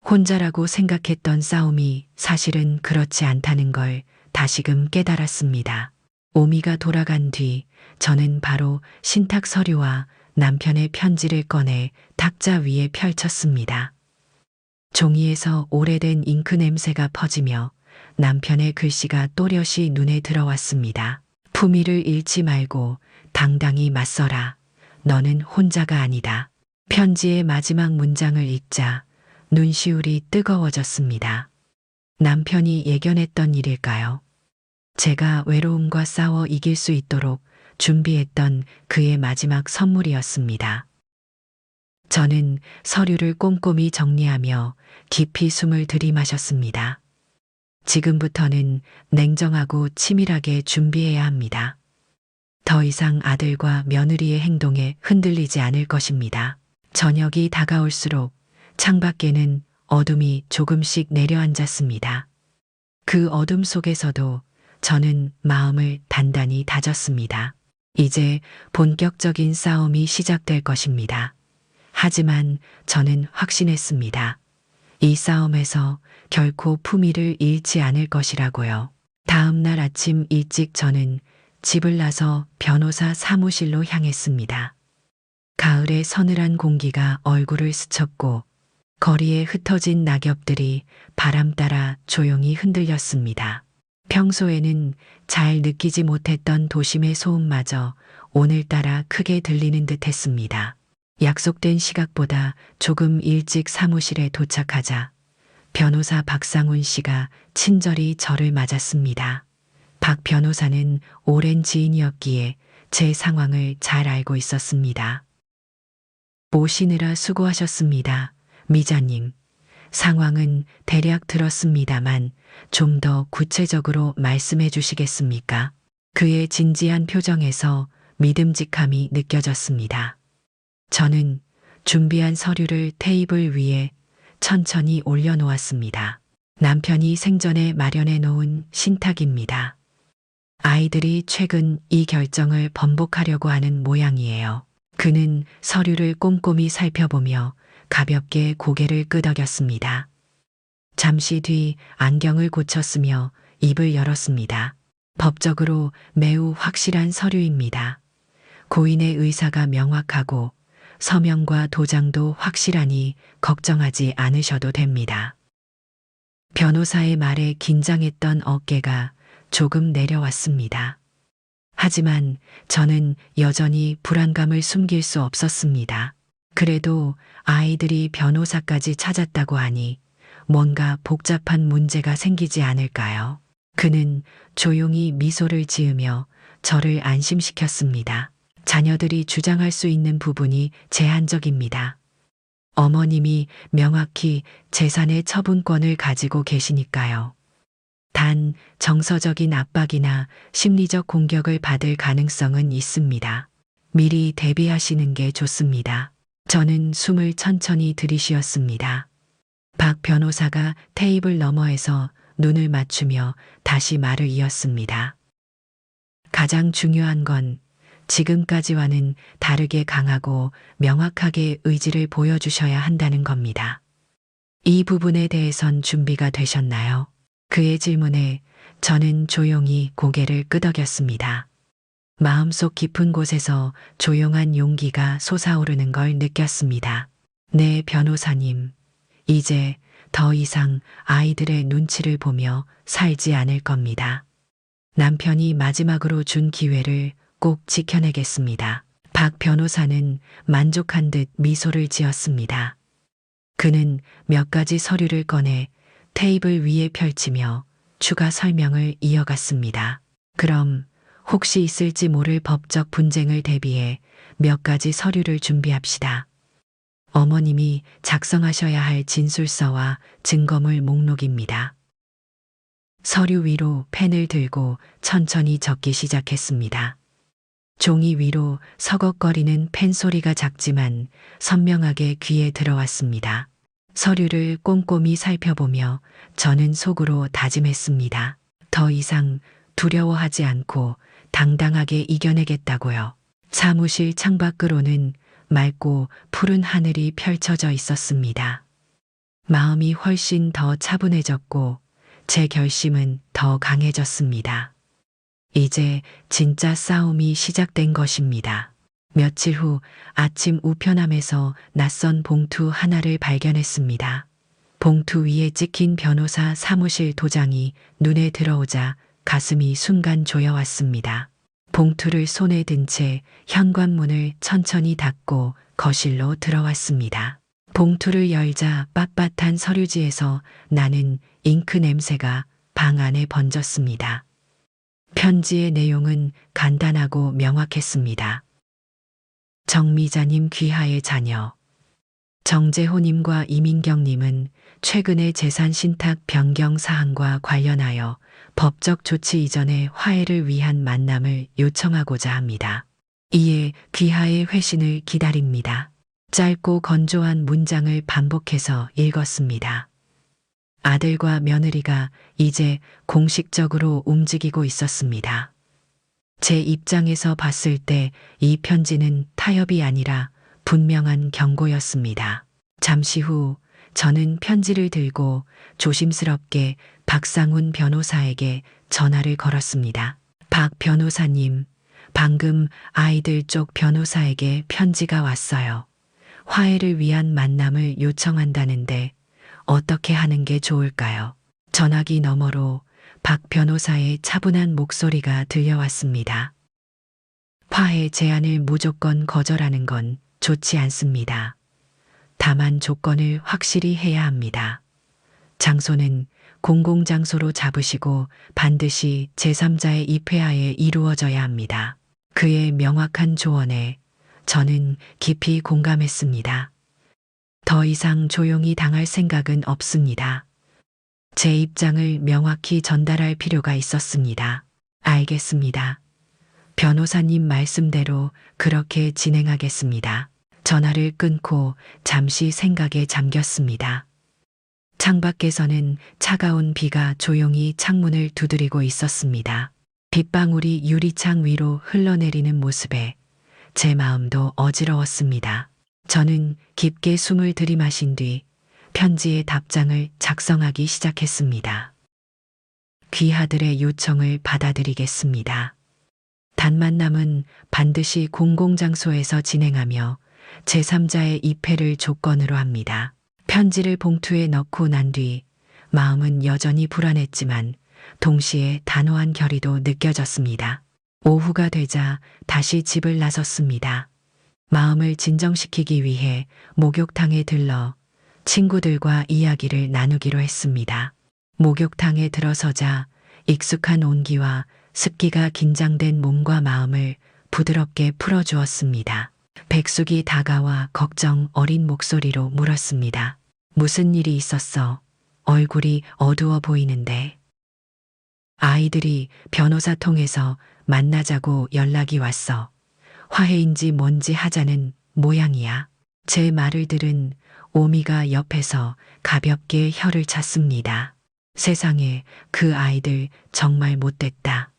혼자라고 생각했던 싸움이 사실은 그렇지 않다는 걸 다시금 깨달았습니다. 오미가 돌아간 뒤 저는 바로 신탁 서류와 남편의 편지를 꺼내 탁자 위에 펼쳤습니다. 종이에서 오래된 잉크 냄새가 퍼지며 남편의 글씨가 또렷이 눈에 들어왔습니다. 품위를 잃지 말고 당당히 맞서라. 너는 혼자가 아니다. 편지의 마지막 문장을 읽자 눈시울이 뜨거워졌습니다. 남편이 예견했던 일일까요? 제가 외로움과 싸워 이길 수 있도록 준비했던 그의 마지막 선물이었습니다. 저는 서류를 꼼꼼히 정리하며 깊이 숨을 들이마셨습니다. 지금부터는 냉정하고 치밀하게 준비해야 합니다. 더 이상 아들과 며느리의 행동에 흔들리지 않을 것입니다. 저녁이 다가올수록 창밖에는 어둠이 조금씩 내려앉았습니다. 그 어둠 속에서도 저는 마음을 단단히 다졌습니다. 이제 본격적인 싸움이 시작될 것입니다. 하지만 저는 확신했습니다. 이 싸움에서 결코 품위를 잃지 않을 것이라고요. 다음 날 아침 일찍 저는 집을 나서 변호사 사무실로 향했습니다. 가을의 서늘한 공기가 얼굴을 스쳤고 거리에 흩어진 낙엽들이 바람 따라 조용히 흔들렸습니다. 평소에는 잘 느끼지 못했던 도심의 소음마저 오늘따라 크게 들리는 듯 했습니다. 약속된 시각보다 조금 일찍 사무실에 도착하자 변호사 박상훈 씨가 친절히 저를 맞았습니다. 박 변호사는 오랜 지인이었기에 제 상황을 잘 알고 있었습니다. 모시느라 수고하셨습니다. 미자님, 상황은 대략 들었습니다만 좀 더 구체적으로 말씀해 주시겠습니까? 그의 진지한 표정에서 믿음직함이 느껴졌습니다. 저는 준비한 서류를 테이블 위에 천천히 올려놓았습니다. 남편이 생전에 마련해 놓은 신탁입니다. 아이들이 최근 이 결정을 번복하려고 하는 모양이에요. 그는 서류를 꼼꼼히 살펴보며 가볍게 고개를 끄덕였습니다. 잠시 뒤 안경을 고쳤으며 입을 열었습니다. 법적으로 매우 확실한 서류입니다. 고인의 의사가 명확하고 서명과 도장도 확실하니 걱정하지 않으셔도 됩니다. 변호사의 말에 긴장했던 어깨가 조금 내려왔습니다. 하지만 저는 여전히 불안감을 숨길 수 없었습니다. 그래도 아이들이 변호사까지 찾았다고 하니 뭔가 복잡한 문제가 생기지 않을까요? 그는 조용히 미소를 지으며 저를 안심시켰습니다. 자녀들이 주장할 수 있는 부분이 제한적입니다. 어머님이 명확히 재산의 처분권을 가지고 계시니까요. 단 정서적인 압박이나 심리적 공격을 받을 가능성은 있습니다. 미리 대비하시는 게 좋습니다. 저는 숨을 천천히 들이쉬었습니다. 박 변호사가 테이블 너머에서 눈을 맞추며 다시 말을 이었습니다. 가장 중요한 건 지금까지와는 다르게 강하고 명확하게 의지를 보여주셔야 한다는 겁니다. 이 부분에 대해선 준비가 되셨나요? 그의 질문에 저는 조용히 고개를 끄덕였습니다. 마음속 깊은 곳에서 조용한 용기가 솟아오르는 걸 느꼈습니다. 네, 변호사님. 이제 더 이상 아이들의 눈치를 보며 살지 않을 겁니다. 남편이 마지막으로 준 기회를 꼭 지켜내겠습니다. 박 변호사는 만족한 듯 미소를 지었습니다. 그는 몇 가지 서류를 꺼내 테이블 위에 펼치며 추가 설명을 이어갔습니다. 그럼 혹시 있을지 모를 법적 분쟁을 대비해 몇 가지 서류를 준비합시다. 어머님이 작성하셔야 할 진술서와 증거물 목록입니다. 서류 위로 펜을 들고 천천히 적기 시작했습니다. 종이 위로 서걱거리는 펜 소리가 작지만 선명하게 귀에 들어왔습니다. 서류를 꼼꼼히 살펴보며 저는 속으로 다짐했습니다. 더 이상 두려워하지 않고 당당하게 이겨내겠다고요. 사무실 창밖으로는 맑고 푸른 하늘이 펼쳐져 있었습니다. 마음이 훨씬 더 차분해졌고 제 결심은 더 강해졌습니다. 이제 진짜 싸움이 시작된 것입니다. 며칠 후 아침 우편함에서 낯선 봉투 하나를 발견했습니다. 봉투 위에 찍힌 변호사 사무실 도장이 눈에 들어오자 가슴이 순간 조여왔습니다. 봉투를 손에 든 채 현관문을 천천히 닫고 거실로 들어왔습니다. 봉투를 열자 빳빳한 서류지에서 나는 잉크 냄새가 방 안에 번졌습니다. 편지의 내용은 간단하고 명확했습니다. 정미자님 귀하의 자녀. 정재호님과 이민경님은 최근의 재산 신탁 변경 사항과 관련하여 법적 조치 이전의 화해를 위한 만남을 요청하고자 합니다. 이에 귀하의 회신을 기다립니다. 짧고 건조한 문장을 반복해서 읽었습니다. 아들과 며느리가 이제 공식적으로 움직이고 있었습니다. 제 입장에서 봤을 때 이 편지는 타협이 아니라 분명한 경고였습니다. 잠시 후 저는 편지를 들고 조심스럽게 박상훈 변호사에게 전화를 걸었습니다. 박 변호사님, 방금 아이들 쪽 변호사에게 편지가 왔어요. 화해를 위한 만남을 요청한다는데 어떻게 하는 게 좋을까요? 전화기 너머로 박 변호사의 차분한 목소리가 들려왔습니다. 화해 제안을 무조건 거절하는 건 좋지 않습니다. 다만 조건을 확실히 해야 합니다. 장소는 공공장소로 잡으시고 반드시 제3자의 입회하에 이루어져야 합니다. 그의 명확한 조언에 저는 깊이 공감했습니다. 더 이상 조용히 당할 생각은 없습니다. 제 입장을 명확히 전달할 필요가 있었습니다. 알겠습니다. 변호사님 말씀대로 그렇게 진행하겠습니다. 전화를 끊고 잠시 생각에 잠겼습니다. 창밖에서는 차가운 비가 조용히 창문을 두드리고 있었습니다. 빗방울이 유리창 위로 흘러내리는 모습에 제 마음도 어지러웠습니다. 저는 깊게 숨을 들이마신 뒤 편지의 답장을 작성하기 시작했습니다. 귀하들의 요청을 받아들이겠습니다. 단만남은 반드시 공공장소에서 진행하며 제3자의 입회를 조건으로 합니다. 편지를 봉투에 넣고 난 뒤 마음은 여전히 불안했지만 동시에 단호한 결의도 느껴졌습니다. 오후가 되자 다시 집을 나섰습니다. 마음을 진정시키기 위해 목욕탕에 들러 친구들과 이야기를 나누기로 했습니다. 목욕탕에 들어서자 익숙한 온기와 습기가 긴장된 몸과 마음을 부드럽게 풀어주었습니다. 백숙이 다가와 걱정 어린 목소리로 물었습니다. 무슨 일이 있었어? 얼굴이 어두워 보이는데. 아이들이 변호사 통해서 만나자고 연락이 왔어. 화해인지 뭔지 하자는 모양이야. 제 말을 들은 오미가 옆에서 가볍게 혀를 찼습니다. 세상에, 그 아이들 정말 못됐다.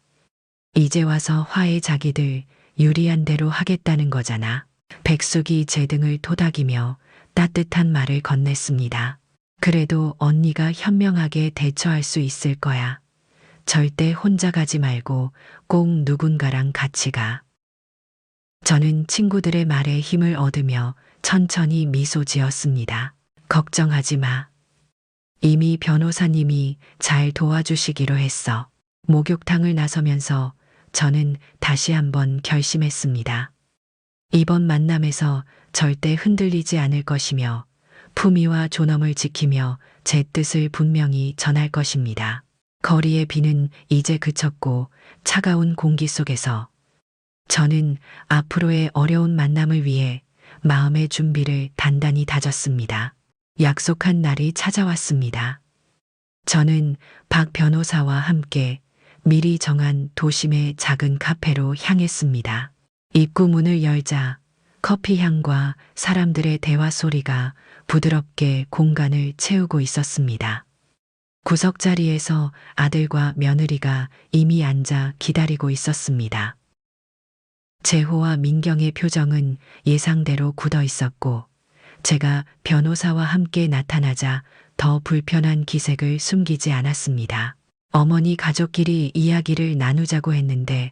이제 와서 화해 자기들 유리한 대로 하겠다는 거잖아. 백숙이 제 등을 토닥이며 따뜻한 말을 건넸습니다. 그래도 언니가 현명하게 대처할 수 있을 거야. 절대 혼자 가지 말고 꼭 누군가랑 같이 가. 저는 친구들의 말에 힘을 얻으며 천천히 미소 지었습니다. 걱정하지 마. 이미 변호사님이 잘 도와주시기로 했어. 목욕탕을 나서면서 저는 다시 한번 결심했습니다. 이번 만남에서 절대 흔들리지 않을 것이며 품위와 존엄을 지키며 제 뜻을 분명히 전할 것입니다. 거리의 비는 이제 그쳤고 차가운 공기 속에서 저는 앞으로의 어려운 만남을 위해 마음의 준비를 단단히 다졌습니다. 약속한 날이 찾아왔습니다. 저는 박 변호사와 함께 미리 정한 도심의 작은 카페로 향했습니다. 입구 문을 열자 커피 향과 사람들의 대화 소리가 부드럽게 공간을 채우고 있었습니다. 구석자리에서 아들과 며느리가 이미 앉아 기다리고 있었습니다. 재호와 민경의 표정은 예상대로 굳어 있었고 제가 변호사와 함께 나타나자 더 불편한 기색을 숨기지 않았습니다. 어머니 가족끼리 이야기를 나누자고 했는데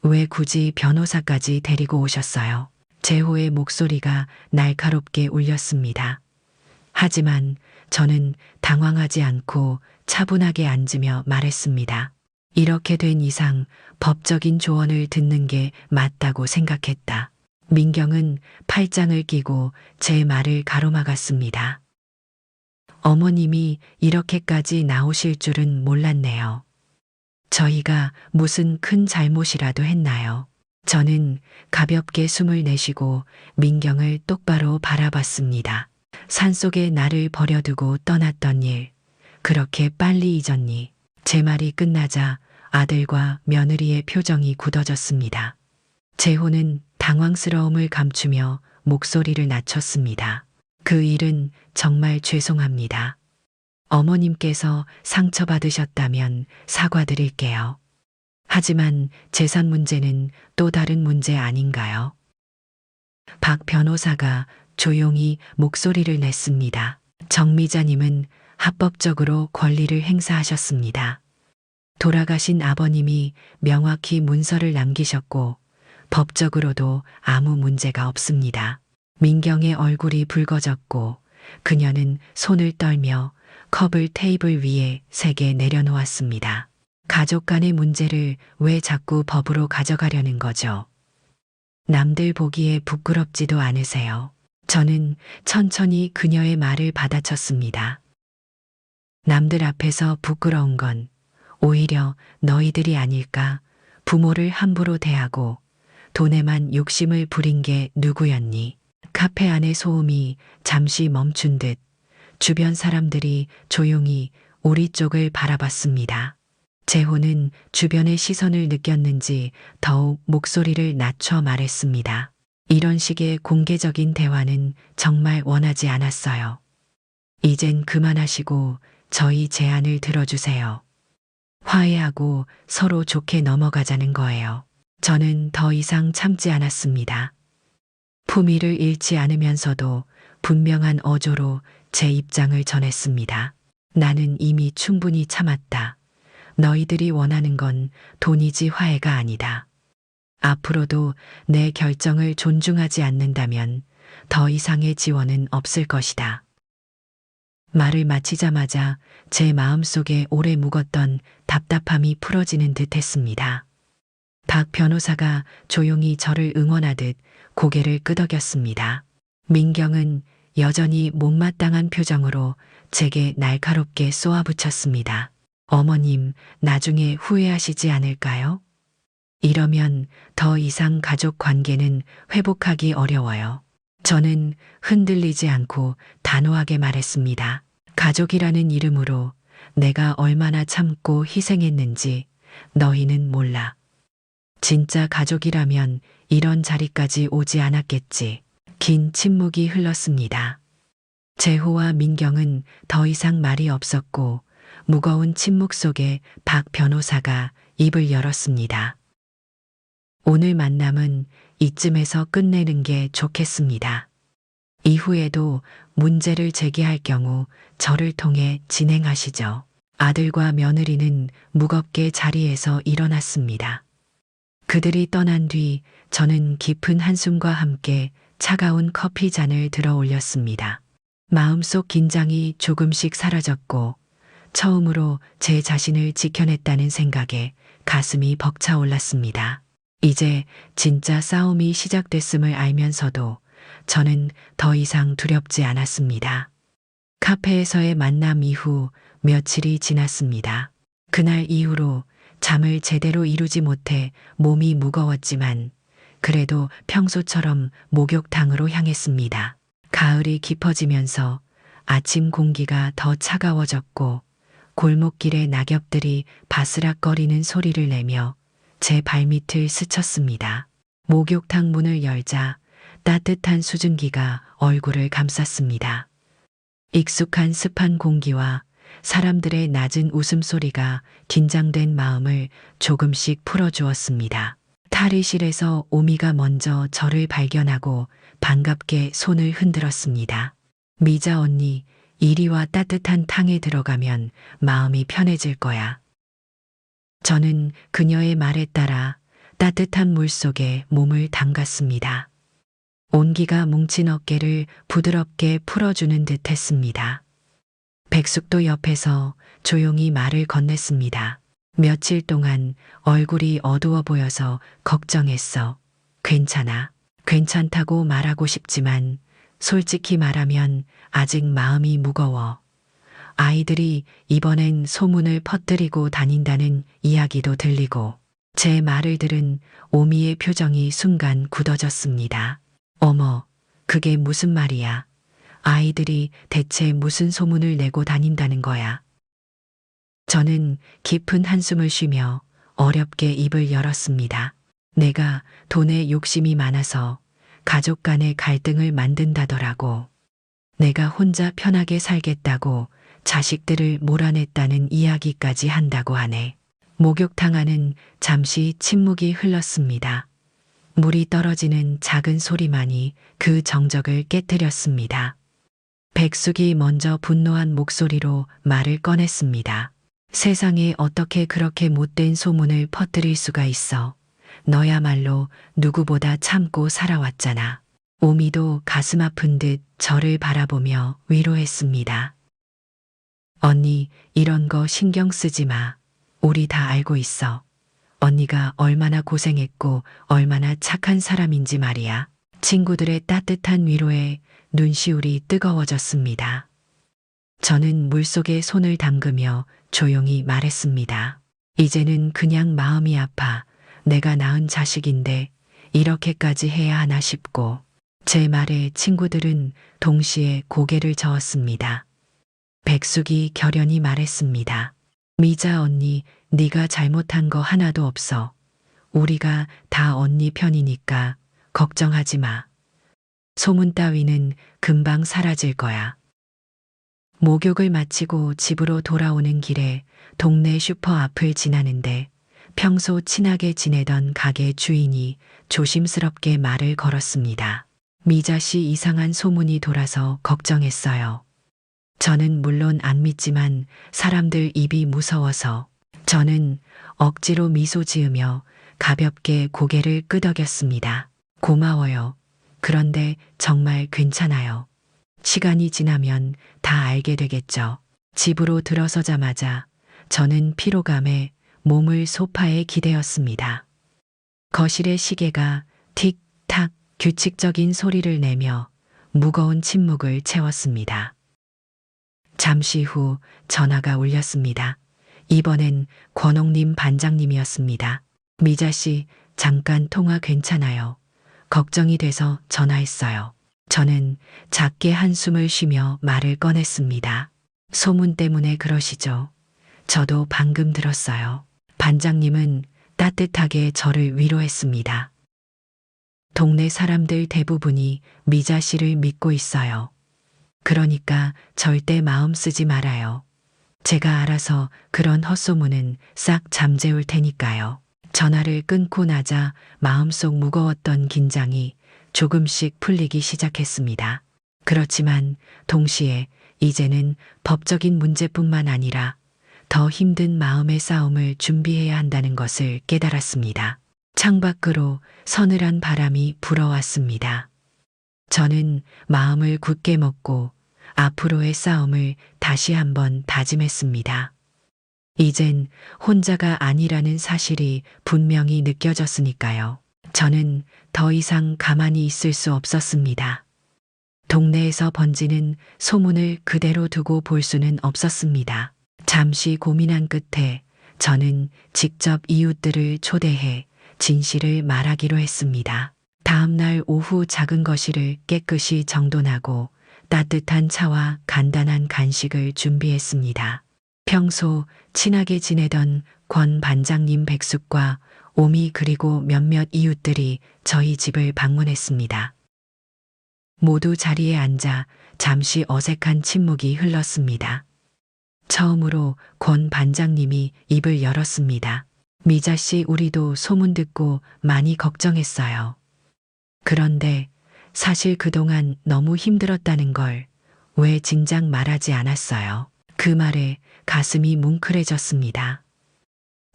왜 굳이 변호사까지 데리고 오셨어요? 재호의 목소리가 날카롭게 울렸습니다. 하지만 저는 당황하지 않고 차분하게 앉으며 말했습니다. 이렇게 된 이상 법적인 조언을 듣는 게 맞다고 생각했다. 민경은 팔짱을 끼고 제 말을 가로막았습니다. 어머님이 이렇게까지 나오실 줄은 몰랐네요. 저희가 무슨 큰 잘못이라도 했나요? 저는 가볍게 숨을 내쉬고 민경을 똑바로 바라봤습니다. 산속에 나를 버려두고 떠났던 일, 그렇게 빨리 잊었니? 제 말이 끝나자 아들과 며느리의 표정이 굳어졌습니다. 재호는 당황스러움을 감추며 목소리를 낮췄습니다. 그 일은 정말 죄송합니다. 어머님께서 상처받으셨다면 사과드릴게요. 하지만 재산 문제는 또 다른 문제 아닌가요? 박 변호사가 조용히 목소리를 냈습니다. 정미자님은 합법적으로 권리를 행사하셨습니다. 돌아가신 아버님이 명확히 문서를 남기셨고 법적으로도 아무 문제가 없습니다. 민경의 얼굴이 붉어졌고 그녀는 손을 떨며 컵을 테이블 위에 3개 내려놓았습니다. 가족 간의 문제를 왜 자꾸 법으로 가져가려는 거죠? 남들 보기에 부끄럽지도 않으세요? 저는 천천히 그녀의 말을 받아쳤습니다. 남들 앞에서 부끄러운 건 오히려 너희들이 아닐까? 부모를 함부로 대하고 돈에만 욕심을 부린 게 누구였니? 카페 안의 소음이 잠시 멈춘 듯 주변 사람들이 조용히 우리 쪽을 바라봤습니다. 재호는 주변의 시선을 느꼈는지 더욱 목소리를 낮춰 말했습니다. 이런 식의 공개적인 대화는 정말 원하지 않았어요. 이젠 그만하시고 저희 제안을 들어주세요. 화해하고 서로 좋게 넘어가자는 거예요. 저는 더 이상 참지 않았습니다. 품위를 잃지 않으면서도 분명한 어조로 제 입장을 전했습니다. 나는 이미 충분히 참았다. 너희들이 원하는 건 돈이지 화해가 아니다. 앞으로도 내 결정을 존중하지 않는다면 더 이상의 지원은 없을 것이다. 말을 마치자마자 제 마음속에 오래 묵었던 답답함이 풀어지는 듯 했습니다. 박 변호사가 조용히 저를 응원하듯 고개를 끄덕였습니다. 민경은 여전히 못마땅한 표정으로 제게 날카롭게 쏘아붙였습니다. 어머님, 나중에 후회하시지 않을까요? 이러면 더 이상 가족 관계는 회복하기 어려워요. 저는 흔들리지 않고 단호하게 말했습니다. 가족이라는 이름으로 내가 얼마나 참고 희생했는지 너희는 몰라. 진짜 가족이라면 이런 자리까지 오지 않았겠지. 긴 침묵이 흘렀습니다. 재호와 민경은 더 이상 말이 없었고 무거운 침묵 속에 박 변호사가 입을 열었습니다. 오늘 만남은 이쯤에서 끝내는 게 좋겠습니다. 이후에도 문제를 제기할 경우 저를 통해 진행하시죠. 아들과 며느리는 무겁게 자리에서 일어났습니다. 그들이 떠난 뒤 저는 깊은 한숨과 함께 차가운 커피 잔을 들어 올렸습니다. 마음속 긴장이 조금씩 사라졌고 처음으로 제 자신을 지켜냈다는 생각에 가슴이 벅차올랐습니다. 이제 진짜 싸움이 시작됐음을 알면서도 저는 더 이상 두렵지 않았습니다. 카페에서의 만남 이후 며칠이 지났습니다. 그날 이후로 잠을 제대로 이루지 못해 몸이 무거웠지만 그래도 평소처럼 목욕탕으로 향했습니다. 가을이 깊어지면서 아침 공기가 더 차가워졌고 골목길의 낙엽들이 바스락거리는 소리를 내며 제 발밑을 스쳤습니다. 목욕탕 문을 열자 따뜻한 수증기가 얼굴을 감쌌습니다. 익숙한 습한 공기와 사람들의 낮은 웃음소리가 긴장된 마음을 조금씩 풀어주었습니다. 탈의실에서 오미가 먼저 저를 발견하고 반갑게 손을 흔들었습니다. 미자 언니, 이리 와. 따뜻한 탕에 들어가면 마음이 편해질 거야. 저는 그녀의 말에 따라 따뜻한 물 속에 몸을 담갔습니다. 온기가 뭉친 어깨를 부드럽게 풀어주는 듯 했습니다. 백숙도 옆에서 조용히 말을 건넸습니다. 며칠 동안 얼굴이 어두워 보여서 걱정했어. 괜찮아. 괜찮다고 말하고 싶지만 솔직히 말하면 아직 마음이 무거워. 아이들이 이번엔 소문을 퍼뜨리고 다닌다는 이야기도 들리고 제 말을 들은 오미의 표정이 순간 굳어졌습니다. 어머, 그게 무슨 말이야? 아이들이 대체 무슨 소문을 내고 다닌다는 거야? 저는 깊은 한숨을 쉬며 어렵게 입을 열었습니다. 내가 돈에 욕심이 많아서 가족 간의 갈등을 만든다더라고. 내가 혼자 편하게 살겠다고 자식들을 몰아냈다는 이야기까지 한다고 하네. 목욕탕 안은 잠시 침묵이 흘렀습니다. 물이 떨어지는 작은 소리만이 그 정적을 깨뜨렸습니다. 백숙이 먼저 분노한 목소리로 말을 꺼냈습니다. 세상에 어떻게 그렇게 못된 소문을 퍼뜨릴 수가 있어. 너야말로 누구보다 참고 살아왔잖아. 오미도 가슴 아픈 듯 저를 바라보며 위로했습니다. 언니, 이런 거 신경 쓰지 마. 우리 다 알고 있어. 언니가 얼마나 고생했고 얼마나 착한 사람인지 말이야. 친구들의 따뜻한 위로에 눈시울이 뜨거워졌습니다. 저는 물속에 손을 담그며 조용히 말했습니다. 이제는 그냥 마음이 아파. 내가 낳은 자식인데 이렇게까지 해야 하나 싶고. 제 말에 친구들은 동시에 고개를 저었습니다. 백숙이 결연히 말했습니다. 미자 언니, 네가 잘못한 거 하나도 없어. 우리가 다 언니 편이니까 걱정하지 마. 소문 따위는 금방 사라질 거야. 목욕을 마치고 집으로 돌아오는 길에 동네 슈퍼 앞을 지나는데 평소 친하게 지내던 가게 주인이 조심스럽게 말을 걸었습니다. 미자 씨 이상한 소문이 돌아서 걱정했어요. 저는 물론 안 믿지만 사람들 입이 무서워서 저는 억지로 미소 지으며 가볍게 고개를 끄덕였습니다. 고마워요. 그런데 정말 괜찮아요. 시간이 지나면 다 알게 되겠죠. 집으로 들어서자마자 저는 피로감에 몸을 소파에 기대었습니다. 거실의 시계가 틱탁 규칙적인 소리를 내며 무거운 침묵을 채웠습니다. 잠시 후 전화가 울렸습니다. 이번엔 권옥님 반장님이었습니다. 미자 씨, 잠깐 통화 괜찮아요. 걱정이 돼서 전화했어요. 저는 작게 한숨을 쉬며 말을 꺼냈습니다. 소문 때문에 그러시죠? 저도 방금 들었어요. 반장님은 따뜻하게 저를 위로했습니다. 동네 사람들 대부분이 미자 씨를 믿고 있어요. 그러니까 절대 마음 쓰지 말아요. 제가 알아서 그런 헛소문은 싹 잠재울 테니까요. 전화를 끊고 나자 마음속 무거웠던 긴장이 조금씩 풀리기 시작했습니다. 그렇지만 동시에 이제는 법적인 문제뿐만 아니라 더 힘든 마음의 싸움을 준비해야 한다는 것을 깨달았습니다. 창밖으로 서늘한 바람이 불어왔습니다. 저는 마음을 굳게 먹고 앞으로의 싸움을 다시 한번 다짐했습니다. 이젠 혼자가 아니라는 사실이 분명히 느껴졌으니까요. 저는 더 이상 가만히 있을 수 없었습니다. 동네에서 번지는 소문을 그대로 두고 볼 수는 없었습니다. 잠시 고민한 끝에 저는 직접 이웃들을 초대해 진실을 말하기로 했습니다. 다음 날 오후 작은 거실을 깨끗이 정돈하고 따뜻한 차와 간단한 간식을 준비했습니다. 평소 친하게 지내던 권 반장님 백숙과 오미 그리고 몇몇 이웃들이 저희 집을 방문했습니다. 모두 자리에 앉아 잠시 어색한 침묵이 흘렀습니다. 처음으로 권 반장님이 입을 열었습니다. 미자 씨, 우리도 소문 듣고 많이 걱정했어요. 그런데 사실 그동안 너무 힘들었다는 걸 왜 진작 말하지 않았어요? 그 말에 가슴이 뭉클해졌습니다.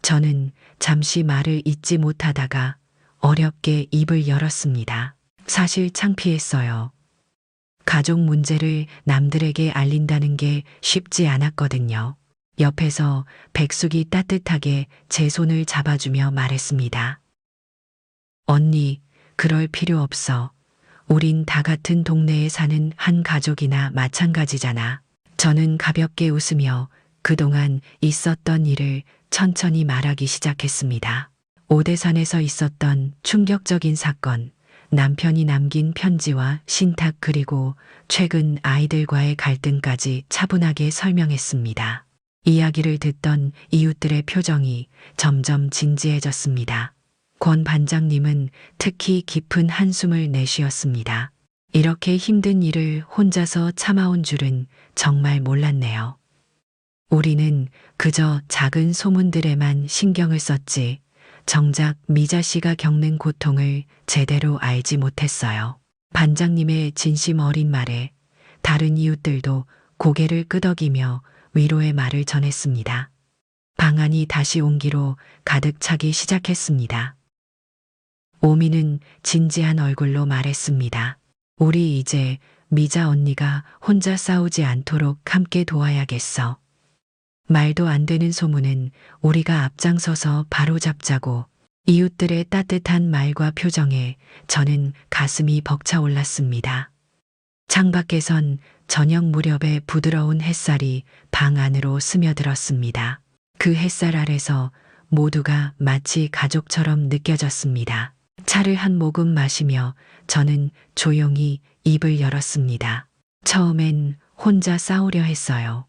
저는 잠시 말을 잇지 못하다가 어렵게 입을 열었습니다. 사실 창피했어요. 가족 문제를 남들에게 알린다는 게 쉽지 않았거든요. 옆에서 백숙이 따뜻하게 제 손을 잡아주며 말했습니다. 언니, 그럴 필요 없어. 우린 다 같은 동네에 사는 한 가족이나 마찬가지잖아. 저는 가볍게 웃으며 그동안 있었던 일을 천천히 말하기 시작했습니다. 오대산에서 있었던 충격적인 사건, 남편이 남긴 편지와 신탁 그리고 최근 아이들과의 갈등까지 차분하게 설명했습니다. 이야기를 듣던 이웃들의 표정이 점점 진지해졌습니다. 권 반장님은 특히 깊은 한숨을 내쉬었습니다. 이렇게 힘든 일을 혼자서 참아온 줄은 정말 몰랐네요. 우리는 그저 작은 소문들에만 신경을 썼지 정작 미자 씨가 겪는 고통을 제대로 알지 못했어요. 반장님의 진심 어린 말에 다른 이웃들도 고개를 끄덕이며 위로의 말을 전했습니다. 방안이 다시 온기로 가득 차기 시작했습니다. 오미는 진지한 얼굴로 말했습니다. 우리 이제 미자 언니가 혼자 싸우지 않도록 함께 도와야겠어. 말도 안 되는 소문은 우리가 앞장서서 바로잡자고. 이웃들의 따뜻한 말과 표정에 저는 가슴이 벅차올랐습니다. 창밖에선 저녁 무렵의 부드러운 햇살이 방 안으로 스며들었습니다. 그 햇살 아래서 모두가 마치 가족처럼 느껴졌습니다. 차를 한 모금 마시며 저는 조용히 입을 열었습니다. 처음엔 혼자 싸우려 했어요.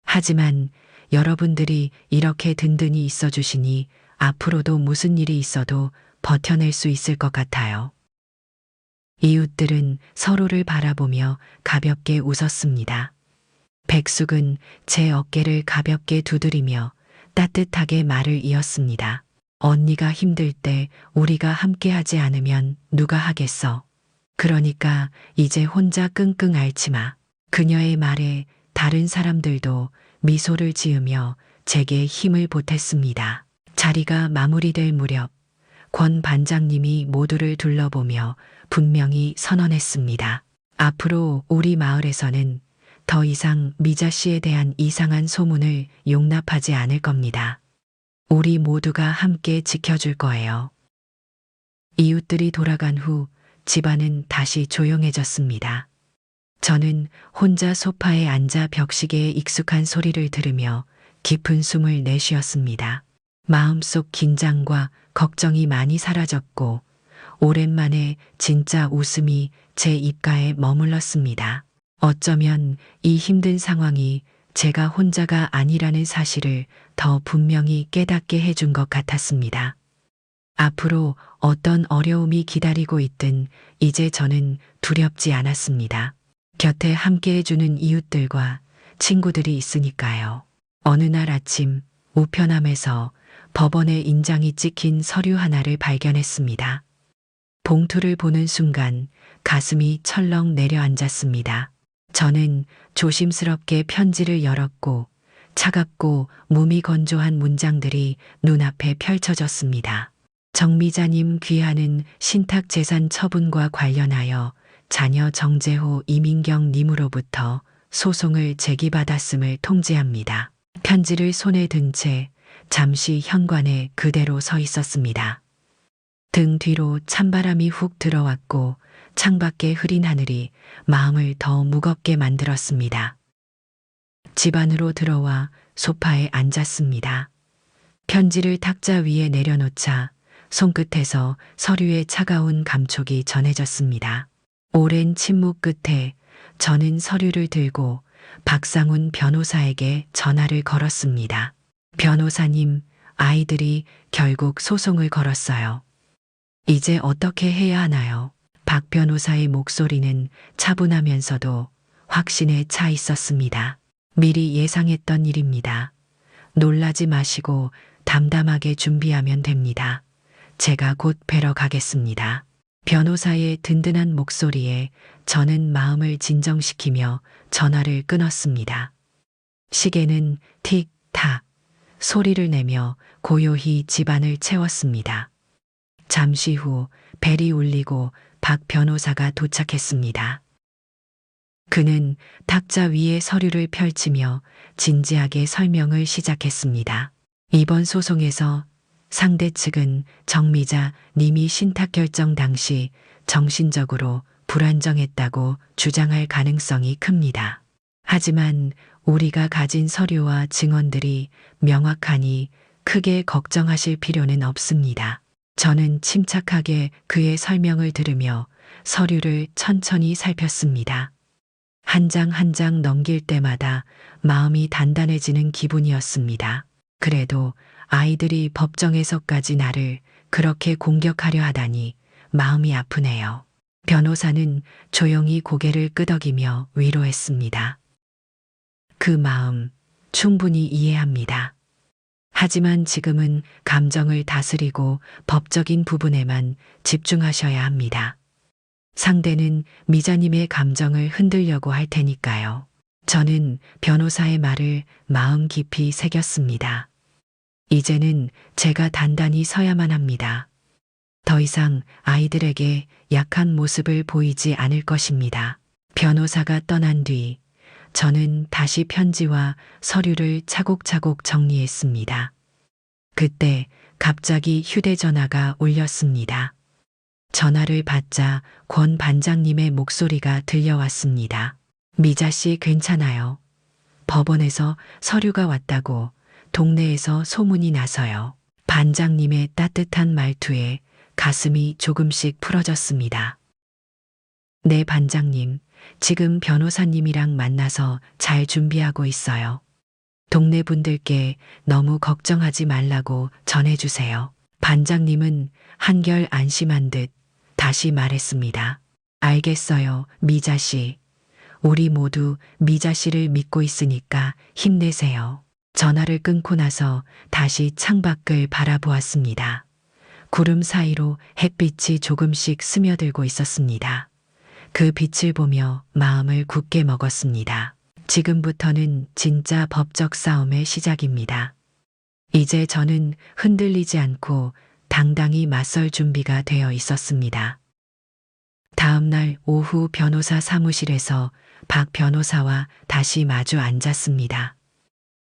하지만 여러분들이 이렇게 든든히 있어 주시니 앞으로도 무슨 일이 있어도 버텨낼 수 있을 것 같아요. 이웃들은 서로를 바라보며 가볍게 웃었습니다. 백숙은 제 어깨를 가볍게 두드리며 따뜻하게 말을 이었습니다. 언니가 힘들 때 우리가 함께하지 않으면 누가 하겠어. 그러니까 이제 혼자 끙끙 앓지 마. 그녀의 말에 다른 사람들도 미소를 지으며 제게 힘을 보탰습니다. 자리가 마무리될 무렵 권 반장님이 모두를 둘러보며 분명히 선언했습니다. 앞으로 우리 마을에서는 더 이상 미자 씨에 대한 이상한 소문을 용납하지 않을 겁니다. 우리 모두가 함께 지켜줄 거예요. 이웃들이 돌아간 후 집안은 다시 조용해졌습니다. 저는 혼자 소파에 앉아 벽시계의 익숙한 소리를 들으며 깊은 숨을 내쉬었습니다. 마음속 긴장과 걱정이 많이 사라졌고 오랜만에 진짜 웃음이 제 입가에 머물렀습니다. 어쩌면 이 힘든 상황이 제가 혼자가 아니라는 사실을 더 분명히 깨닫게 해준 것 같았습니다. 앞으로 어떤 어려움이 기다리고 있든 이제 저는 두렵지 않았습니다. 곁에 함께 해주는 이웃들과 친구들이 있으니까요. 어느 날 아침 우편함에서 법원의 인장이 찍힌 서류 하나를 발견했습니다. 봉투를 보는 순간 가슴이 철렁 내려앉았습니다. 저는 조심스럽게 편지를 열었고 차갑고 몸이 건조한 문장들이 눈앞에 펼쳐졌습니다. 정미자님 귀하는 신탁재산 처분과 관련하여 자녀 정재호 이민경 님으로부터 소송을 제기받았음을 통지합니다. 편지를 손에 든 채 잠시 현관에 그대로 서 있었습니다. 등 뒤로 찬바람이 훅 들어왔고 창밖의 흐린 하늘이 마음을 더 무겁게 만들었습니다. 집 안으로 들어와 소파에 앉았습니다. 편지를 탁자 위에 내려놓자 손끝에서 서류의 차가운 감촉이 전해졌습니다. 오랜 침묵 끝에 저는 서류를 들고 박상훈 변호사에게 전화를 걸었습니다. 변호사님, 아이들이 결국 소송을 걸었어요. 이제 어떻게 해야 하나요? 박 변호사의 목소리는 차분하면서도 확신에 차 있었습니다. 미리 예상했던 일입니다. 놀라지 마시고 담담하게 준비하면 됩니다. 제가 곧 뵈러 가겠습니다. 변호사의 든든한 목소리에 저는 마음을 진정시키며 전화를 끊었습니다. 시계는 틱탁 소리를 내며 고요히 집안을 채웠습니다. 잠시 후 벨이 울리고 박 변호사가 도착했습니다. 그는 탁자 위에 서류를 펼치며 진지하게 설명을 시작했습니다. 이번 소송에서 상대 측은 정미자 님이 신탁 결정 당시 정신적으로 불안정했다고 주장할 가능성이 큽니다. 하지만 우리가 가진 서류와 증언들이 명확하니 크게 걱정하실 필요는 없습니다. 저는 침착하게 그의 설명을 들으며 서류를 천천히 살폈습니다. 한 장 한 장 넘길 때마다 마음이 단단해지는 기분이었습니다. 그래도 아이들이 법정에서까지 나를 그렇게 공격하려 하다니 마음이 아프네요. 변호사는 조용히 고개를 끄덕이며 위로했습니다. 그 마음 충분히 이해합니다. 하지만 지금은 감정을 다스리고 법적인 부분에만 집중하셔야 합니다. 상대는 미자님의 감정을 흔들려고 할 테니까요. 저는 변호사의 말을 마음 깊이 새겼습니다. 이제는 제가 단단히 서야만 합니다. 더 이상 아이들에게 약한 모습을 보이지 않을 것입니다. 변호사가 떠난 뒤 저는 다시 편지와 서류를 차곡차곡 정리했습니다. 그때 갑자기 휴대전화가 울렸습니다. 전화를 받자 권 반장님의 목소리가 들려왔습니다. 미자 씨 괜찮아요. 법원에서 서류가 왔다고 동네에서 소문이 나서요. 반장님의 따뜻한 말투에 가슴이 조금씩 풀어졌습니다. 네, 반장님. 지금 변호사님이랑 만나서 잘 준비하고 있어요. 동네 분들께 너무 걱정하지 말라고 전해주세요. 반장님은 한결 안심한 듯 다시 말했습니다. 알겠어요, 미자 씨. 우리 모두 미자 씨를 믿고 있으니까 힘내세요. 전화를 끊고 나서 다시 창밖을 바라보았습니다. 구름 사이로 햇빛이 조금씩 스며들고 있었습니다. 그 빛을 보며 마음을 굳게 먹었습니다. 지금부터는 진짜 법적 싸움의 시작입니다. 이제 저는 흔들리지 않고 당당히 맞설 준비가 되어 있었습니다. 다음 날 오후 변호사 사무실에서 박 변호사와 다시 마주 앉았습니다.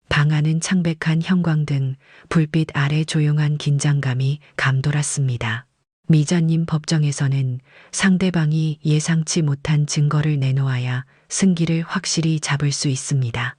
방 안은 창백한 형광등, 불빛 아래 조용한 긴장감이 감돌았습니다. 미자님 법정에서는 상대방이 예상치 못한 증거를 내놓아야 승기를 확실히 잡을 수 있습니다.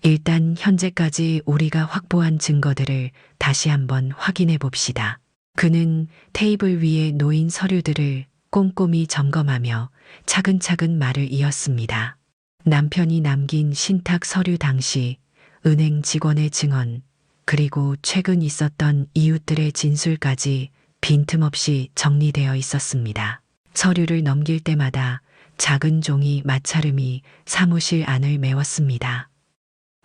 일단 현재까지 우리가 확보한 증거들을 다시 한번 확인해 봅시다. 그는 테이블 위에 놓인 서류들을 꼼꼼히 점검하며 차근차근 말을 이었습니다. 남편이 남긴 신탁 서류 당시 은행 직원의 증언, 그리고 최근 있었던 이웃들의 진술까지 빈틈없이 정리되어 있었습니다. 서류를 넘길 때마다 작은 종이 마찰음이 사무실 안을 메웠습니다.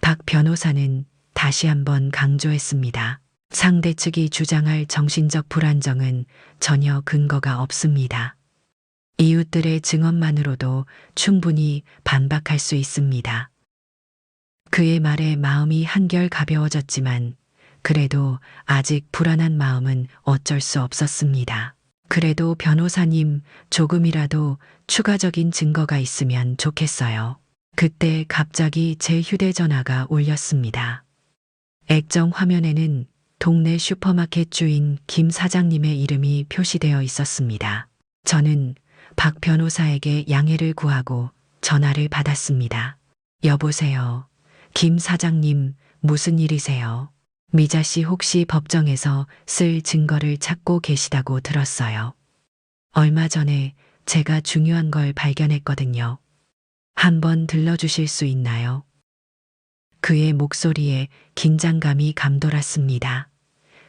박 변호사는 다시 한번 강조했습니다. 상대 측이 주장할 정신적 불안정은 전혀 근거가 없습니다. 이웃들의 증언만으로도 충분히 반박할 수 있습니다. 그의 말에 마음이 한결 가벼워졌지만 그래도 아직 불안한 마음은 어쩔 수 없었습니다. 그래도 변호사님, 조금이라도 추가적인 증거가 있으면 좋겠어요. 그때 갑자기 제 휴대전화가 울렸습니다. 액정 화면에는 동네 슈퍼마켓 주인 김 사장님의 이름이 표시되어 있었습니다. 저는 박 변호사에게 양해를 구하고 전화를 받았습니다. 여보세요. 김 사장님, 무슨 일이세요? 미자 씨 혹시 법정에서 쓸 증거를 찾고 계시다고 들었어요. 얼마 전에 제가 중요한 걸 발견했거든요. 한번 들러주실 수 있나요? 그의 목소리에 긴장감이 감돌았습니다.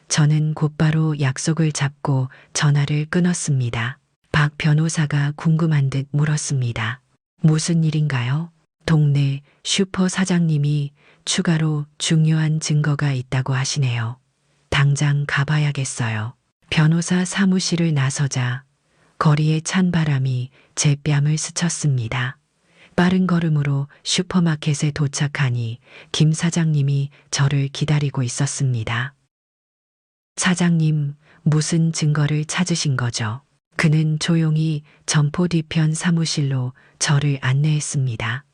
저는 곧바로 약속을 잡고 전화를 끊었습니다. 박 변호사가 궁금한 듯 물었습니다. 무슨 일인가요? 동네 슈퍼 사장님이 추가로 중요한 증거가 있다고 하시네요. 당장 가봐야겠어요. 변호사 사무실을 나서자 거리의 찬 바람이 제 뺨을 스쳤습니다. 빠른 걸음으로 슈퍼마켓에 도착하니 김 사장님이 저를 기다리고 있었습니다. 사장님, 무슨 증거를 찾으신 거죠? 그는 조용히 점포 뒤편 사무실로 저를 안내했습니다.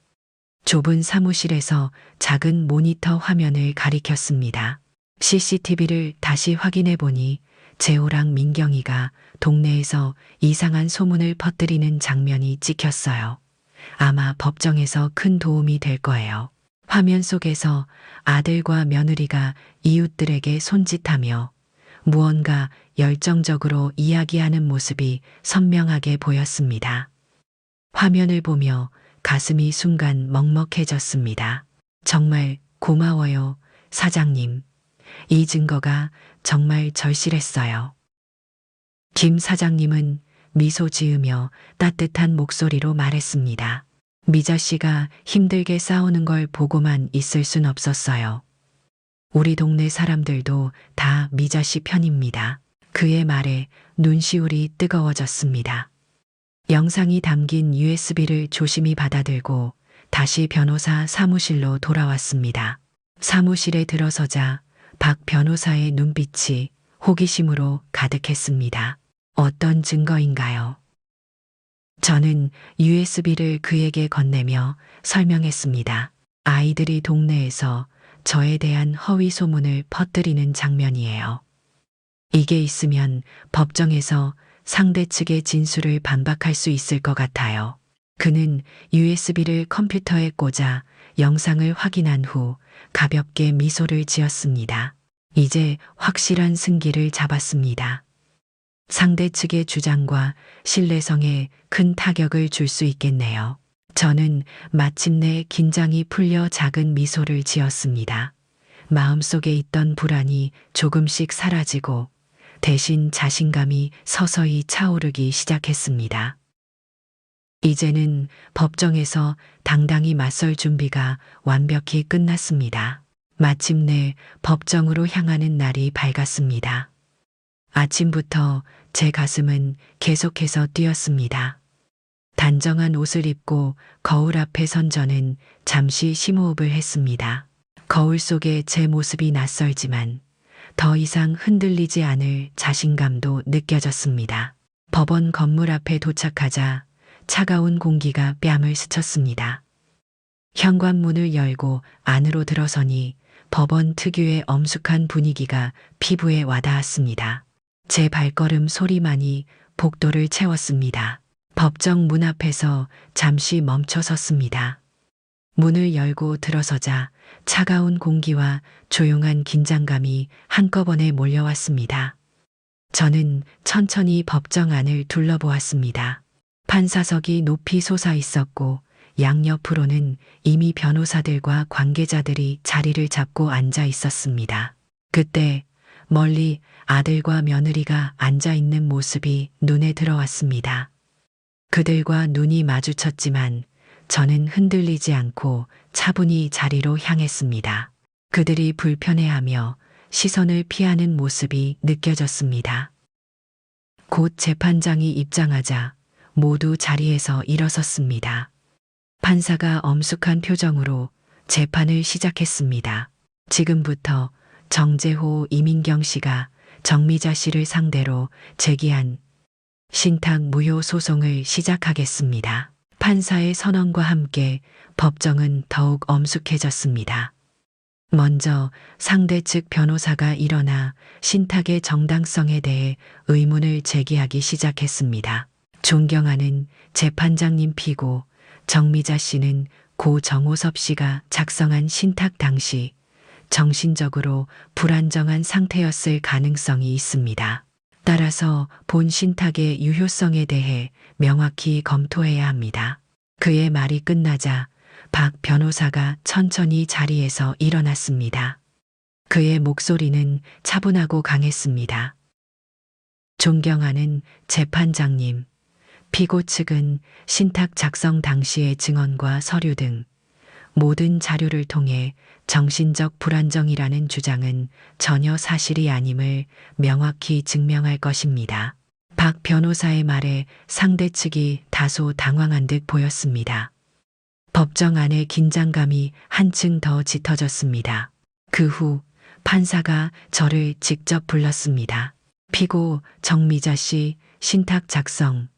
좁은 사무실에서 작은 모니터 화면을 가리켰습니다. CCTV를 다시 확인해 보니 재호랑 민경이가 동네에서 이상한 소문을 퍼뜨리는 장면이 찍혔어요. 아마 법정에서 큰 도움이 될 거예요. 화면 속에서 아들과 며느리가 이웃들에게 손짓하며 무언가 열정적으로 이야기하는 모습이 선명하게 보였습니다. 화면을 보며 가슴이 순간 먹먹해졌습니다. 정말 고마워요, 사장님. 이 증거가 정말 절실했어요. 김 사장님은 미소 지으며 따뜻한 목소리로 말했습니다. 미자 씨가 힘들게 싸우는 걸 보고만 있을 순 없었어요. 우리 동네 사람들도 다 미자 씨 편입니다. 그의 말에 눈시울이 뜨거워졌습니다. 영상이 담긴 USB를 조심히 받아들고 다시 변호사 사무실로 돌아왔습니다. 사무실에 들어서자 박 변호사의 눈빛이 호기심으로 가득했습니다. 어떤 증거인가요? 저는 USB를 그에게 건네며 설명했습니다. 아이들이 동네에서 저에 대한 허위 소문을 퍼뜨리는 장면이에요. 이게 있으면 법정에서 상대 측의 진술을 반박할 수 있을 것 같아요. 그는 USB를 컴퓨터에 꽂아 영상을 확인한 후 가볍게 미소를 지었습니다. 이제 확실한 승기를 잡았습니다. 상대 측의 주장과 신뢰성에 큰 타격을 줄 수 있겠네요. 저는 마침내 긴장이 풀려 작은 미소를 지었습니다. 마음속에 있던 불안이 조금씩 사라지고 대신 자신감이 서서히 차오르기 시작했습니다. 이제는 법정에서 당당히 맞설 준비가 완벽히 끝났습니다. 마침내 법정으로 향하는 날이 밝았습니다. 아침부터 제 가슴은 계속해서 뛰었습니다. 단정한 옷을 입고 거울 앞에 선 저는 잠시 심호흡을 했습니다. 거울 속에 제 모습이 낯설지만 더 이상 흔들리지 않을 자신감도 느껴졌습니다. 법원 건물 앞에 도착하자 차가운 공기가 뺨을 스쳤습니다. 현관문을 열고 안으로 들어서니 법원 특유의 엄숙한 분위기가 피부에 와닿았습니다. 제 발걸음 소리만이 복도를 채웠습니다. 법정 문 앞에서 잠시 멈춰 섰습니다. 문을 열고 들어서자 차가운 공기와 조용한 긴장감이 한꺼번에 몰려왔습니다. 저는 천천히 법정 안을 둘러보았습니다. 판사석이 높이 솟아 있었고 양옆으로는 이미 변호사들과 관계자들이 자리를 잡고 앉아 있었습니다. 그때 멀리 아들과 며느리가 앉아 있는 모습이 눈에 들어왔습니다. 그들과 눈이 마주쳤지만 저는 흔들리지 않고 차분히 자리로 향했습니다. 그들이 불편해하며 시선을 피하는 모습이 느껴졌습니다. 곧 재판장이 입장하자 모두 자리에서 일어섰습니다. 판사가 엄숙한 표정으로 재판을 시작했습니다. 지금부터 정재호, 이민경 씨가 정미자 씨를 상대로 제기한 신탁 무효 소송을 시작하겠습니다. 판사의 선언과 함께 법정은 더욱 엄숙해졌습니다. 먼저 상대 측 변호사가 일어나 신탁의 정당성에 대해 의문을 제기하기 시작했습니다. 존경하는 재판장님 피고 정미자 씨는 고 정호섭 씨가 작성한 신탁 당시 정신적으로 불안정한 상태였을 가능성이 있습니다. 따라서 본 신탁의 유효성에 대해 명확히 검토해야 합니다. 그의 말이 끝나자 박 변호사가 천천히 자리에서 일어났습니다. 그의 목소리는 차분하고 강했습니다. 존경하는 재판장님, 피고 측은 신탁 작성 당시의 증언과 서류 등 모든 자료를 통해 정신적 불안정이라는 주장은 전혀 사실이 아님을 명확히 증명할 것입니다. 박 변호사의 말에 상대 측이 다소 당황한 듯 보였습니다. 법정 안의 긴장감이 한층 더 짙어졌습니다. 그 후 판사가 저를 직접 불렀습니다. 피고 정미자 씨 신탁 작성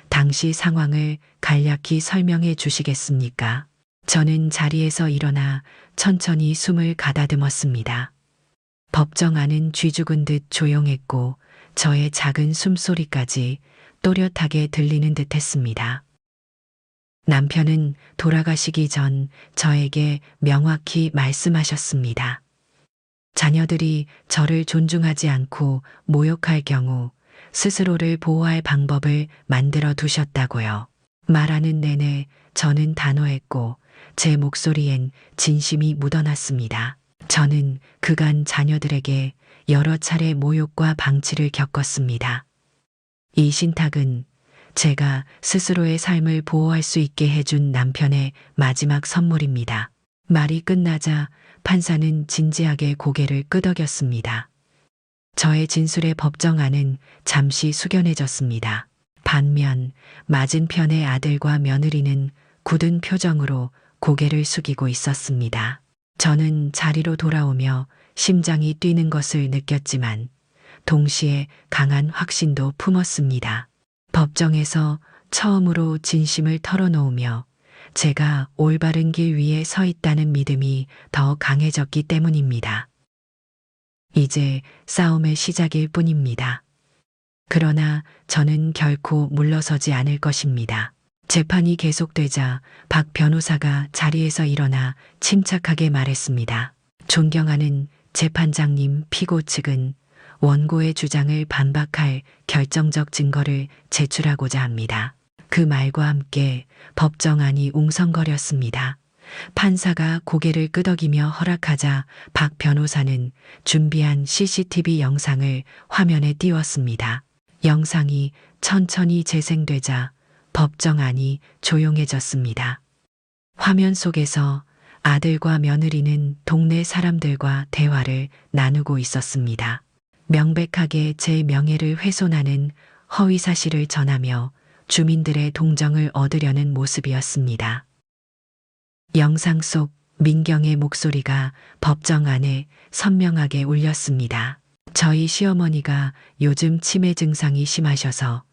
당시 상황을 간략히 설명해 주시겠습니까? 저는 자리에서 일어나 천천히 숨을 가다듬었습니다. 법정 안은 쥐죽은 듯 조용했고 저의 작은 숨소리까지 또렷하게 들리는 듯했습니다. 남편은 돌아가시기 전 저에게 명확히 말씀하셨습니다. 자녀들이 저를 존중하지 않고 모욕할 경우 스스로를 보호할 방법을 만들어 두셨다고요. 말하는 내내 저는 단호했고 제 목소리엔 진심이 묻어났습니다. 저는 그간 자녀들에게 여러 차례 모욕과 방치를 겪었습니다. 이 신탁은 제가 스스로의 삶을 보호할 수 있게 해준 남편의 마지막 선물입니다. 말이 끝나자 판사는 진지하게 고개를 끄덕였습니다. 저의 진술의 법정 안은 잠시 숙연해졌습니다. 반면 맞은편의 아들과 며느리는 굳은 표정으로 고개를 숙이고 있었습니다. 저는 자리로 돌아오며 심장이 뛰는 것을 느꼈지만 동시에 강한 확신도 품었습니다. 법정에서 처음으로 진심을 털어놓으며 제가 올바른 길 위에 서 있다는 믿음이 더 강해졌기 때문입니다. 이제 싸움의 시작일 뿐입니다. 그러나 저는 결코 물러서지 않을 것입니다. 재판이 계속되자 박 변호사가 자리에서 일어나 침착하게 말했습니다. 존경하는 재판장님, 피고 측은 원고의 주장을 반박할 결정적 증거를 제출하고자 합니다. 그 말과 함께 법정 안이 웅성거렸습니다. 판사가 고개를 끄덕이며 허락하자 박 변호사는 준비한 CCTV 영상을 화면에 띄웠습니다. 영상이 천천히 재생되자 법정 안이 조용해졌습니다. 화면 속에서 아들과 며느리는 동네 사람들과 대화를 나누고 있었습니다. 명백하게 제 명예를 훼손하는 허위 사실을 전하며 주민들의 동정을 얻으려는 모습이었습니다. 영상 속 민경의 목소리가 법정 안에 선명하게 울렸습니다. 저희 시어머니가 요즘 치매 증상이 심하셔서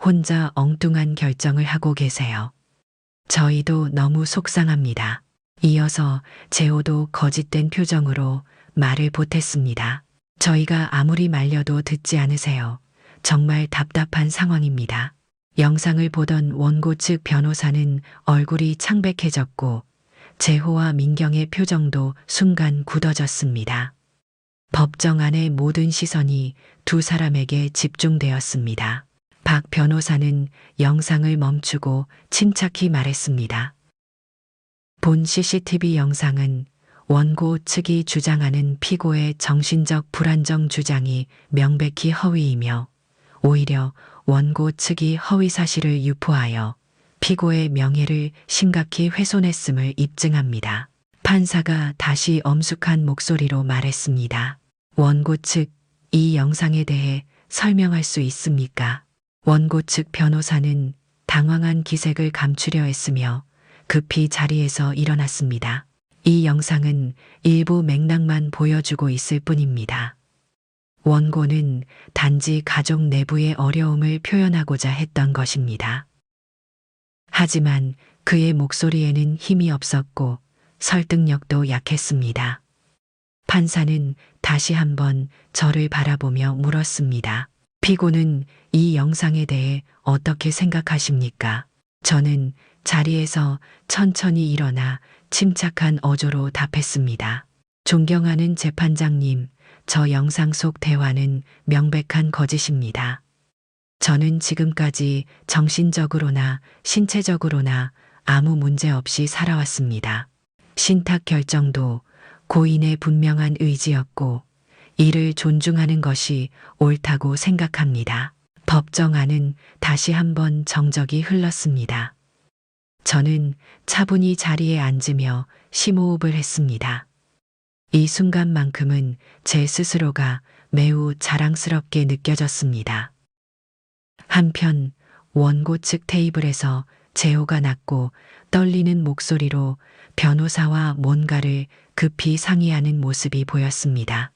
혼자 엉뚱한 결정을 하고 계세요. 저희도 너무 속상합니다. 이어서 재호도 거짓된 표정으로 말을 보탰습니다. 저희가 아무리 말려도 듣지 않으세요. 정말 답답한 상황입니다. 영상을 보던 원고 측 변호사는 얼굴이 창백해졌고 재호와 민경의 표정도 순간 굳어졌습니다. 법정 안의 모든 시선이 두 사람에게 집중되었습니다. 박 변호사는 영상을 멈추고 침착히 말했습니다. 본 CCTV 영상은 원고 측이 주장하는 피고의 정신적 불안정 주장이 명백히 허위이며 오히려 원고 측이 허위 사실을 유포하여 피고의 명예를 심각히 훼손했음을 입증합니다. 판사가 다시 엄숙한 목소리로 말했습니다. 원고 측, 이 영상에 대해 설명할 수 있습니까? 원고 측 변호사는 당황한 기색을 감추려 했으며 급히 자리에서 일어났습니다. 이 영상은 일부 맥락만 보여주고 있을 뿐입니다. 원고는 단지 가족 내부의 어려움을 표현하고자 했던 것입니다. 하지만 그의 목소리에는 힘이 없었고 설득력도 약했습니다. 판사는 다시 한번 저를 바라보며 물었습니다. 피고는 이 영상에 대해 어떻게 생각하십니까? 저는 자리에서 천천히 일어나 침착한 어조로 답했습니다. 존경하는 재판장님, 저 영상 속 대화는 명백한 거짓입니다. 저는 지금까지 정신적으로나 신체적으로나 아무 문제 없이 살아왔습니다. 신탁 결정도 고인의 분명한 의지였고 이를 존중하는 것이 옳다고 생각합니다. 법정 안은 다시 한번 정적이 흘렀습니다. 저는 차분히 자리에 앉으며 심호흡을 했습니다. 이 순간만큼은 제 스스로가 매우 자랑스럽게 느껴졌습니다. 한편 원고 측 테이블에서 재호가 낮고 떨리는 목소리로 변호사와 뭔가를 급히 상의하는 모습이 보였습니다.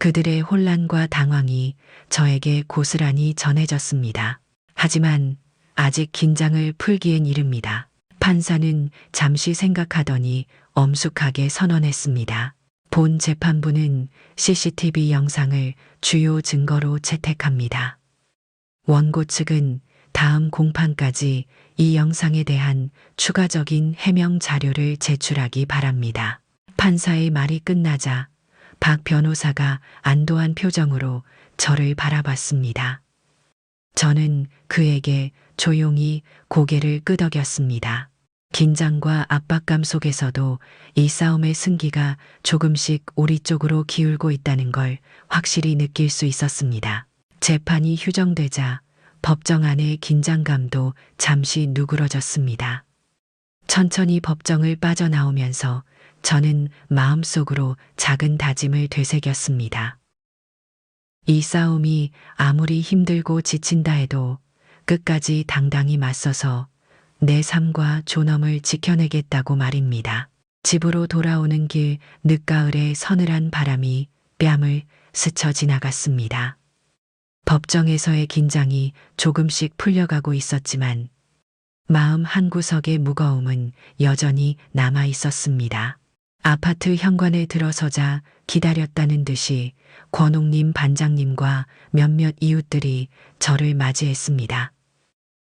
그들의 혼란과 당황이 저에게 고스란히 전해졌습니다. 하지만 아직 긴장을 풀기엔 이릅니다. 판사는 잠시 생각하더니 엄숙하게 선언했습니다. 본 재판부는 CCTV 영상을 주요 증거로 채택합니다. 원고 측은 다음 공판까지 이 영상에 대한 추가적인 해명 자료를 제출하기 바랍니다. 판사의 말이 끝나자 박 변호사가 안도한 표정으로 저를 바라봤습니다. 저는 그에게 조용히 고개를 끄덕였습니다. 긴장과 압박감 속에서도 이 싸움의 승기가 조금씩 우리 쪽으로 기울고 있다는 걸 확실히 느낄 수 있었습니다. 재판이 휴정되자 법정 안의 긴장감도 잠시 누그러졌습니다. 천천히 법정을 빠져나오면서 저는 마음속으로 작은 다짐을 되새겼습니다. 이 싸움이 아무리 힘들고 지친다 해도 끝까지 당당히 맞서서 내 삶과 존엄을 지켜내겠다고 말입니다. 집으로 돌아오는 길 늦가을의 서늘한 바람이 뺨을 스쳐 지나갔습니다. 법정에서의 긴장이 조금씩 풀려가고 있었지만 마음 한구석의 무거움은 여전히 남아 있었습니다. 아파트 현관에 들어서자 기다렸다는 듯이 권옥님 반장님과 몇몇 이웃들이 저를 맞이했습니다.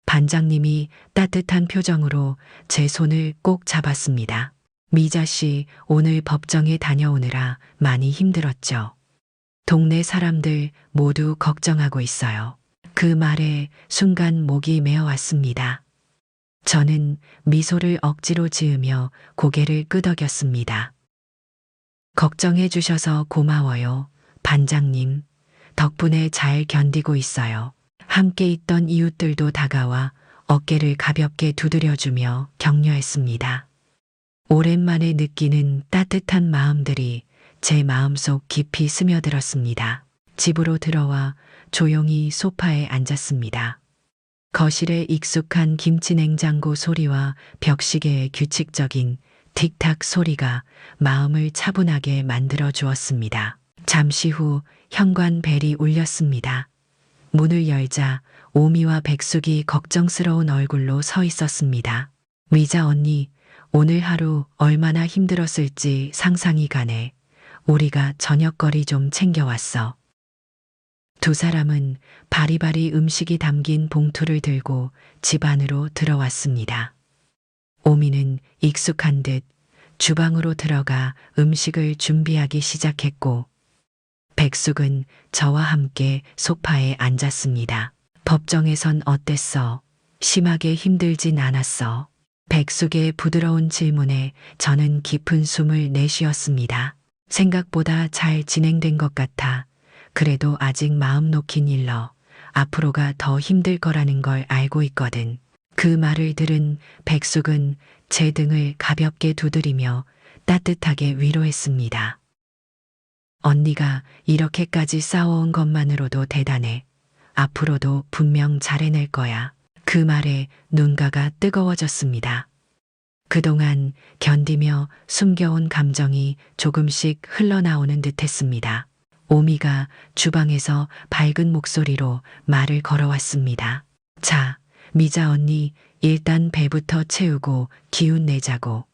반장님이 따뜻한 표정으로 제 손을 꼭 잡았습니다. 미자 씨, 오늘 법정에 다녀오느라 많이 힘들었죠. 동네 사람들 모두 걱정하고 있어요. 그 말에 순간 목이 메어왔습니다. 저는 미소를 억지로 지으며 고개를 끄덕였습니다. 걱정해 주셔서 고마워요, 반장님. 덕분에 잘 견디고 있어요. 함께 있던 이웃들도 다가와 어깨를 가볍게 두드려주며 격려했습니다. 오랜만에 느끼는 따뜻한 마음들이 제 마음속 깊이 스며들었습니다. 집으로 들어와 조용히 소파에 앉았습니다. 거실의 익숙한 김치 냉장고 소리와 벽시계의 규칙적인 틱탁 소리가 마음을 차분하게 만들어 주었습니다. 잠시 후 현관 벨이 울렸습니다. 문을 열자 오미와 백숙이 걱정스러운 얼굴로 서 있었습니다. 미자 언니, 오늘 하루 얼마나 힘들었을지 상상이 가네. 우리가 저녁거리 좀 챙겨왔어. 두 사람은 바리바리 음식이 담긴 봉투를 들고 집 안으로 들어왔습니다. 오미는 익숙한 듯 주방으로 들어가 음식을 준비하기 시작했고, 백숙은 저와 함께 소파에 앉았습니다. 법정에선 어땠어? 심하게 힘들진 않았어. 백숙의 부드러운 질문에 저는 깊은 숨을 내쉬었습니다. 생각보다 잘 진행된 것 같아. 그래도 아직 마음 놓긴 일러. 앞으로가 더 힘들 거라는 걸 알고 있거든. 그 말을 들은 백숙은 제 등을 가볍게 두드리며 따뜻하게 위로했습니다. 언니가 이렇게까지 싸워온 것만으로도 대단해. 앞으로도 분명 잘 해낼 거야. 그 말에 눈가가 뜨거워졌습니다. 그동안 견디며 숨겨온 감정이 조금씩 흘러나오는 듯 했습니다. 오미가 주방에서 밝은 목소리로 말을 걸어왔습니다. 자, 미자 언니, 일단 배부터 채우고 기운 내자고.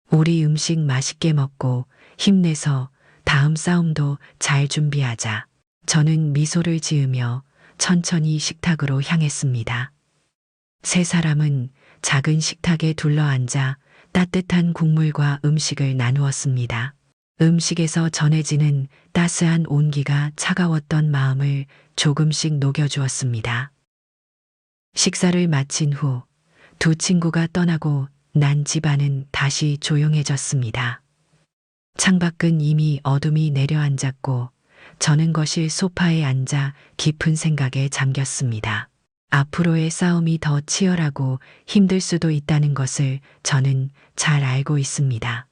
우리 음식 맛있게 먹고 힘내서 다음 싸움도 잘 준비하자. 저는 미소를 지으며 천천히 식탁으로 향했습니다. 세 사람은 작은 식탁에 둘러앉아 따뜻한 국물과 음식을 나누었습니다. 음식에서 전해지는 따스한 온기가 차가웠던 마음을 조금씩 녹여주었습니다. 식사를 마친 후 두 친구가 떠나고 난 집안은 다시 조용해졌습니다. 창밖은 이미 어둠이 내려앉았고 저는 거실 소파에 앉아 깊은 생각에 잠겼습니다. 앞으로의 싸움이 더 치열하고 힘들 수도 있다는 것을 저는 잘 알고 있습니다.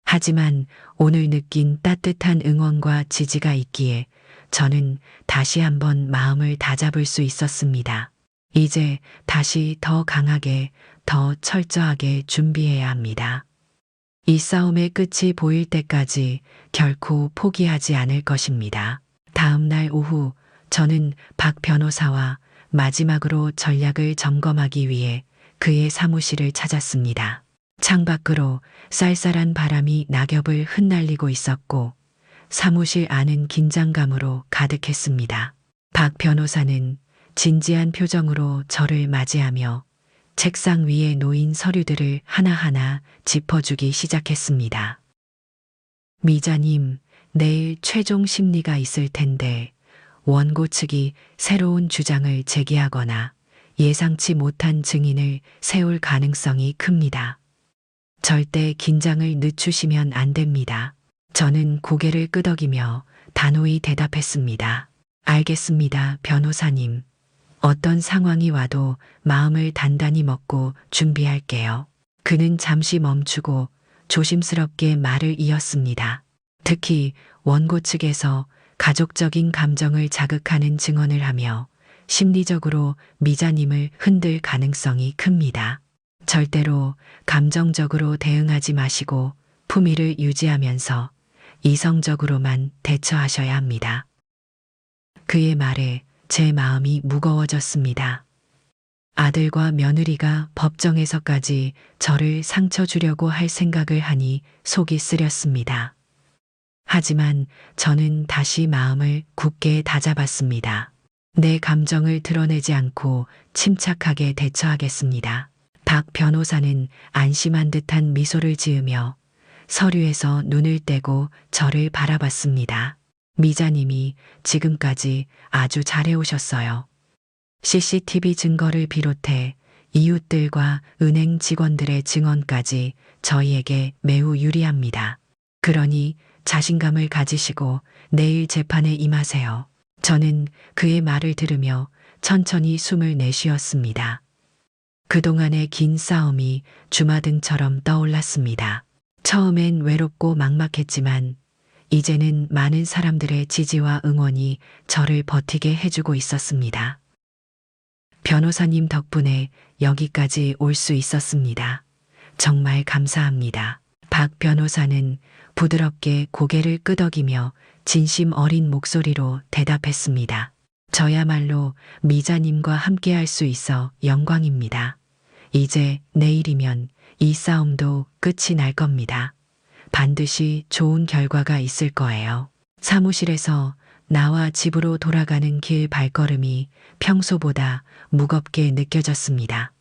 하지만 오늘 느낀 따뜻한 응원과 지지가 있기에 저는 다시 한번 마음을 다잡을 수 있었습니다. 이제 다시 더 강하게, 더 철저하게 준비해야 합니다. 이 싸움의 끝이 보일 때까지 결코 포기하지 않을 것입니다. 다음 날 오후 저는 박 변호사와 마지막으로 전략을 점검하기 위해 그의 사무실을 찾았습니다. 창밖으로 쌀쌀한 바람이 낙엽을 흩날리고 있었고 사무실 안은 긴장감으로 가득했습니다. 박 변호사는 진지한 표정으로 저를 맞이하며 책상 위에 놓인 서류들을 하나하나 짚어주기 시작했습니다. 미자님, 내일 최종 심리가 있을 텐데 원고 측이 새로운 주장을 제기하거나 예상치 못한 증인을 세울 가능성이 큽니다. 절대 긴장을 늦추시면 안 됩니다. 저는 고개를 끄덕이며 단호히 대답했습니다. 알겠습니다, 변호사님. 어떤 상황이 와도 마음을 단단히 먹고 준비할게요. 그는 잠시 멈추고 조심스럽게 말을 이었습니다. 특히 원고 측에서 가족적인 감정을 자극하는 증언을 하며 심리적으로 미자님을 흔들 가능성이 큽니다. 절대로 감정적으로 대응하지 마시고 품위를 유지하면서 이성적으로만 대처하셔야 합니다. 그의 말에 제 마음이 무거워졌습니다. 아들과 며느리가 법정에서까지 저를 상처 주려고 할 생각을 하니 속이 쓰렸습니다. 하지만 저는 다시 마음을 굳게 다잡았습니다. 내 감정을 드러내지 않고 침착하게 대처하겠습니다. 박 변호사는 안심한 듯한 미소를 지으며 서류에서 눈을 떼고 저를 바라봤습니다. 미자님이 지금까지 아주 잘해오셨어요. CCTV 증거를 비롯해 이웃들과 은행 직원들의 증언까지 저희에게 매우 유리합니다. 그러니 자신감을 가지시고 내일 재판에 임하세요. 저는 그의 말을 들으며 천천히 숨을 내쉬었습니다. 그동안의 긴 싸움이 주마등처럼 떠올랐습니다. 처음엔 외롭고 막막했지만 이제는 많은 사람들의 지지와 응원이 저를 버티게 해주고 있었습니다. 변호사님 덕분에 여기까지 올 수 있었습니다. 정말 감사합니다. 박 변호사는 부드럽게 고개를 끄덕이며 진심 어린 목소리로 대답했습니다. 저야말로 미자님과 함께할 수 있어 영광입니다. 이제 내일이면 이 싸움도 끝이 날 겁니다. 반드시 좋은 결과가 있을 거예요. 사무실에서 나와 집으로 돌아가는 길 발걸음이 평소보다 무겁게 느껴졌습니다.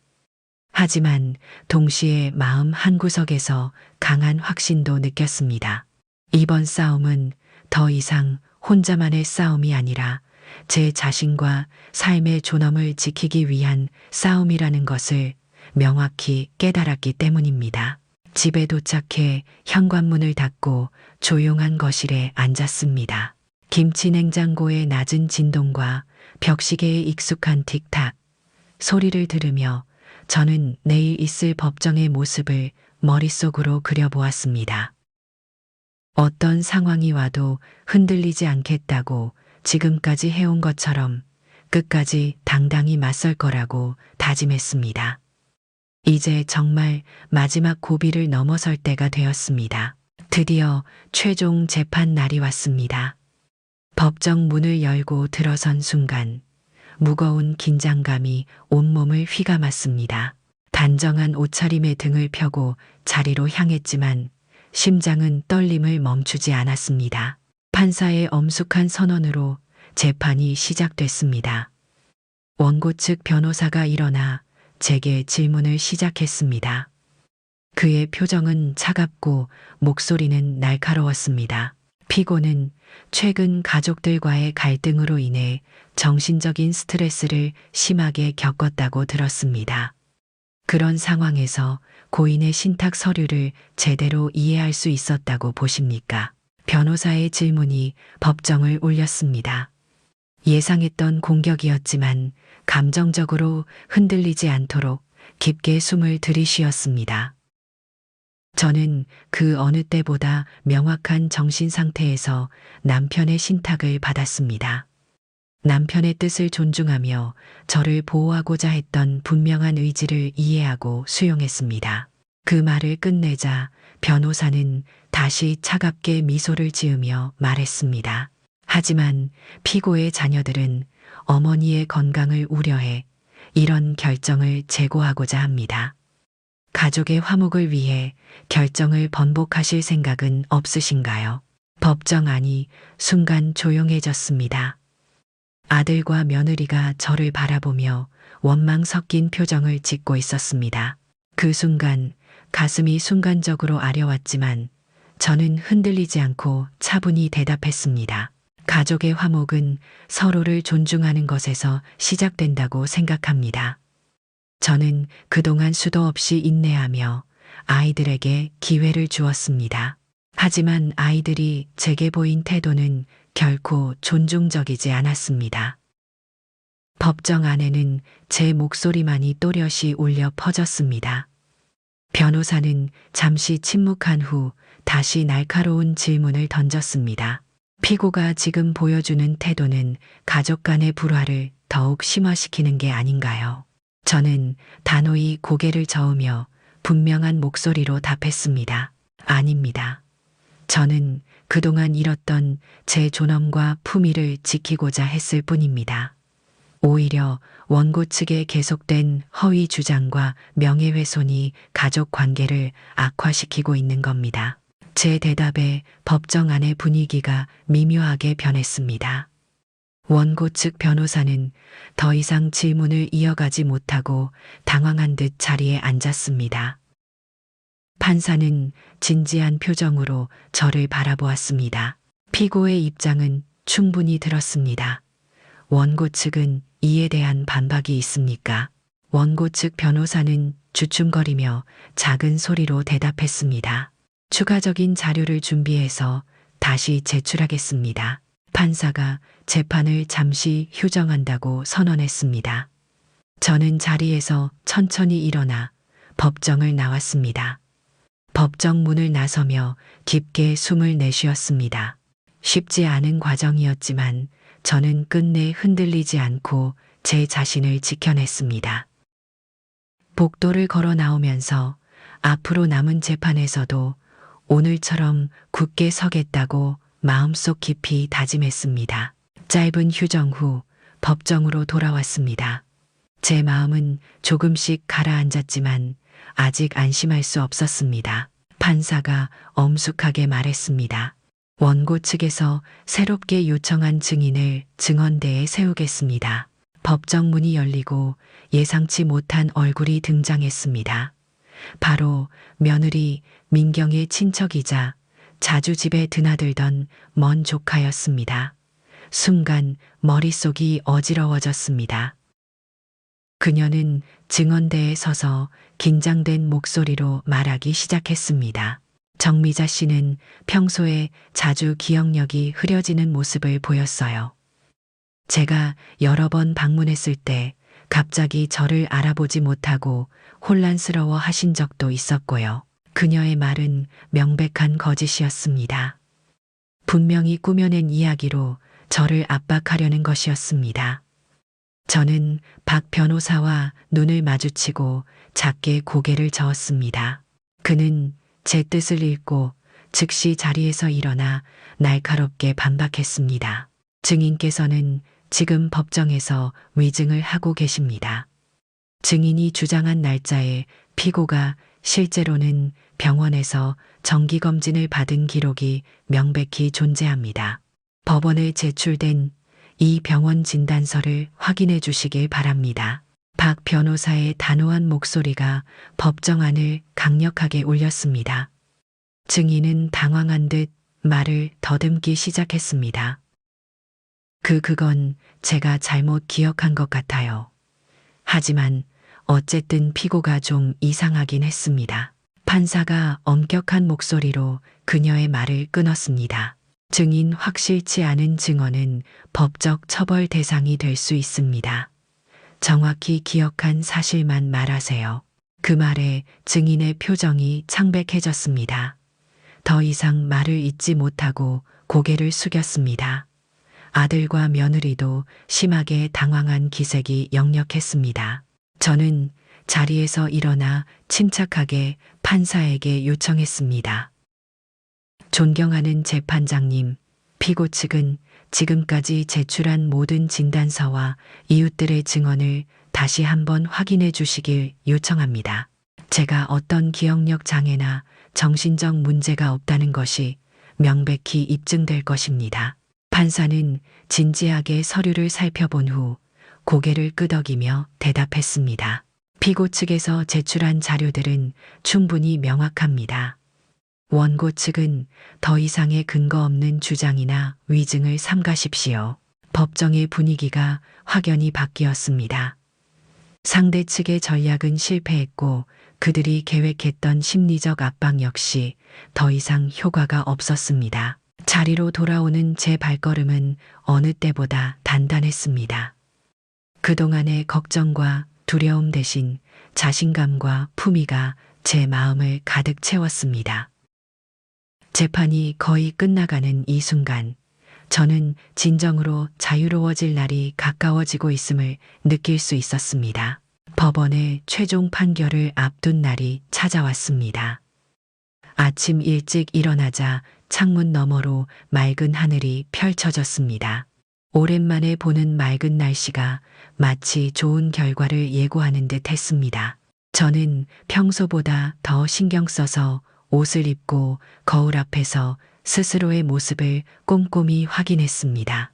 하지만 동시에 마음 한구석에서 강한 확신도 느꼈습니다. 이번 싸움은 더 이상 혼자만의 싸움이 아니라 제 자신과 삶의 존엄을 지키기 위한 싸움이라는 것을 명확히 깨달았기 때문입니다. 집에 도착해 현관문을 닫고 조용한 거실에 앉았습니다. 김치 냉장고의 낮은 진동과 벽시계의 익숙한 틱탁 소리를 들으며 저는 내일 있을 법정의 모습을 머릿속으로 그려보았습니다. 어떤 상황이 와도 흔들리지 않겠다고 지금까지 해온 것처럼 끝까지 당당히 맞설 거라고 다짐했습니다. 이제 정말 마지막 고비를 넘어설 때가 되었습니다. 드디어 최종 재판 날이 왔습니다. 법정 문을 열고 들어선 순간 무거운 긴장감이 온몸을 휘감았습니다. 단정한 옷차림에 등을 펴고 자리로 향했지만 심장은 떨림을 멈추지 않았습니다. 판사의 엄숙한 선언으로 재판이 시작됐습니다. 원고 측 변호사가 일어나 제게 질문을 시작했습니다. 그의 표정은 차갑고 목소리는 날카로웠습니다. 피고는 최근 가족들과의 갈등으로 인해 정신적인 스트레스를 심하게 겪었다고 들었습니다. 그런 상황에서 고인의 신탁 서류를 제대로 이해할 수 있었다고 보십니까? 변호사의 질문이 법정을 울렸습니다. 예상했던 공격이었지만 감정적으로 흔들리지 않도록 깊게 숨을 들이쉬었습니다. 저는 그 어느 때보다 명확한 정신 상태에서 남편의 신탁을 받았습니다. 남편의 뜻을 존중하며 저를 보호하고자 했던 분명한 의지를 이해하고 수용했습니다. 그 말을 끝내자 변호사는 다시 차갑게 미소를 지으며 말했습니다. 하지만 피고의 자녀들은 어머니의 건강을 우려해 이런 결정을 재고하고자 합니다. 가족의 화목을 위해 결정을 번복하실 생각은 없으신가요? 법정 안이 순간 조용해졌습니다. 아들과 며느리가 저를 바라보며 원망 섞인 표정을 짓고 있었습니다. 그 순간 가슴이 순간적으로 아려왔지만 저는 흔들리지 않고 차분히 대답했습니다. 가족의 화목은 서로를 존중하는 것에서 시작된다고 생각합니다. 저는 그동안 수도 없이 인내하며 아이들에게 기회를 주었습니다. 하지만 아이들이 제게 보인 태도는 결코 존중적이지 않았습니다. 법정 안에는 제 목소리만이 또렷이 울려 퍼졌습니다. 변호사는 잠시 침묵한 후 다시 날카로운 질문을 던졌습니다. 피고가 지금 보여주는 태도는 가족 간의 불화를 더욱 심화시키는 게 아닌가요? 저는 단호히 고개를 저으며 분명한 목소리로 답했습니다. 아닙니다. 저는 그동안 잃었던 제 존엄과 품위를 지키고자 했을 뿐입니다. 오히려 원고 측의 계속된 허위 주장과 명예훼손이 가족 관계를 악화시키고 있는 겁니다. 제 대답에 법정 안의 분위기가 미묘하게 변했습니다. 원고 측 변호사는 더 이상 질문을 이어가지 못하고 당황한 듯 자리에 앉았습니다. 판사는 진지한 표정으로 저를 바라보았습니다. 피고의 입장은 충분히 들었습니다. 원고 측은 이에 대한 반박이 있습니까? 원고 측 변호사는 주춤거리며 작은 소리로 대답했습니다. 추가적인 자료를 준비해서 다시 제출하겠습니다. 판사가 재판을 잠시 휴정한다고 선언했습니다. 저는 자리에서 천천히 일어나 법정을 나왔습니다. 법정 문을 나서며 깊게 숨을 내쉬었습니다. 쉽지 않은 과정이었지만 저는 끝내 흔들리지 않고 제 자신을 지켜냈습니다. 복도를 걸어 나오면서 앞으로 남은 재판에서도 오늘처럼 굳게 서겠다고 마음속 깊이 다짐했습니다. 짧은 휴정 후 법정으로 돌아왔습니다. 제 마음은 조금씩 가라앉았지만 아직 안심할 수 없었습니다. 판사가 엄숙하게 말했습니다. 원고 측에서 새롭게 요청한 증인을 증언대에 세우겠습니다. 법정 문이 열리고 예상치 못한 얼굴이 등장했습니다. 바로 며느리 민경의 친척이자 자주 집에 드나들던 먼 조카였습니다. 순간 머릿속이 어지러워졌습니다. 그녀는 증언대에 서서 긴장된 목소리로 말하기 시작했습니다. 정미자 씨는 평소에 자주 기억력이 흐려지는 모습을 보였어요. 제가 여러 번 방문했을 때 갑자기 저를 알아보지 못하고 혼란스러워 하신 적도 있었고요. 그녀의 말은 명백한 거짓이었습니다. 분명히 꾸며낸 이야기로 저를 압박하려는 것이었습니다. 저는 박 변호사와 눈을 마주치고 작게 고개를 저었습니다. 그는 제 뜻을 읽고 즉시 자리에서 일어나 날카롭게 반박했습니다. 증인께서는 지금 법정에서 위증을 하고 계십니다. 증인이 주장한 날짜에 피고가 실제로는 병원에서 정기검진을 받은 기록이 명백히 존재합니다. 법원에 제출된 이 병원 진단서를 확인해 주시길 바랍니다. 박 변호사의 단호한 목소리가 법정 안을 강력하게 울렸습니다. 증인은 당황한 듯 말을 더듬기 시작했습니다. 그건 제가 잘못 기억한 것 같아요. 하지만 어쨌든 피고가 좀 이상하긴 했습니다. 판사가 엄격한 목소리로 그녀의 말을 끊었습니다. 증인 확실치 않은 증언은 법적 처벌 대상이 될 수 있습니다. 정확히 기억한 사실만 말하세요. 그 말에 증인의 표정이 창백해졌습니다. 더 이상 말을 잇지 못하고 고개를 숙였습니다. 아들과 며느리도 심하게 당황한 기색이 역력했습니다. 저는 자리에서 일어나 침착하게 판사에게 요청했습니다. 존경하는 재판장님, 피고 측은 지금까지 제출한 모든 진단서와 이웃들의 증언을 다시 한번 확인해 주시길 요청합니다. 제가 어떤 기억력 장애나 정신적 문제가 없다는 것이 명백히 입증될 것입니다. 판사는 진지하게 서류를 살펴본 후 고개를 끄덕이며 대답했습니다. 피고 측에서 제출한 자료들은 충분히 명확합니다. 원고 측은 더 이상의 근거 없는 주장이나 위증을 삼가십시오. 법정의 분위기가 확연히 바뀌었습니다. 상대 측의 전략은 실패했고 그들이 계획했던 심리적 압박 역시 더 이상 효과가 없었습니다. 자리로 돌아오는 제 발걸음은 어느 때보다 단단했습니다. 그동안의 걱정과 두려움 대신 자신감과 품위가 제 마음을 가득 채웠습니다. 재판이 거의 끝나가는 이 순간, 저는 진정으로 자유로워질 날이 가까워지고 있음을 느낄 수 있었습니다. 법원의 최종 판결을 앞둔 날이 찾아왔습니다. 아침 일찍 일어나자 창문 너머로 맑은 하늘이 펼쳐졌습니다. 오랜만에 보는 맑은 날씨가 마치 좋은 결과를 예고하는 듯 했습니다. 저는 평소보다 더 신경 써서 옷을 입고 거울 앞에서 스스로의 모습을 꼼꼼히 확인했습니다.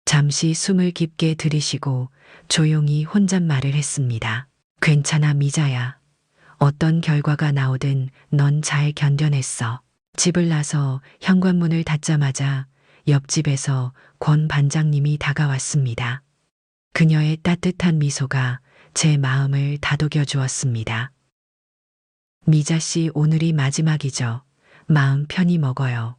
잠시 숨을 깊게 들이쉬고 조용히 혼잣말을 했습니다. 괜찮아, 미자야. 어떤 결과가 나오든 넌 잘 견뎌냈어. 집을 나서 현관문을 닫자마자 옆집에서 권 반장님이 다가왔습니다. 그녀의 따뜻한 미소가 제 마음을 다독여 주었습니다. 미자 씨, 오늘이 마지막이죠. 마음 편히 먹어요.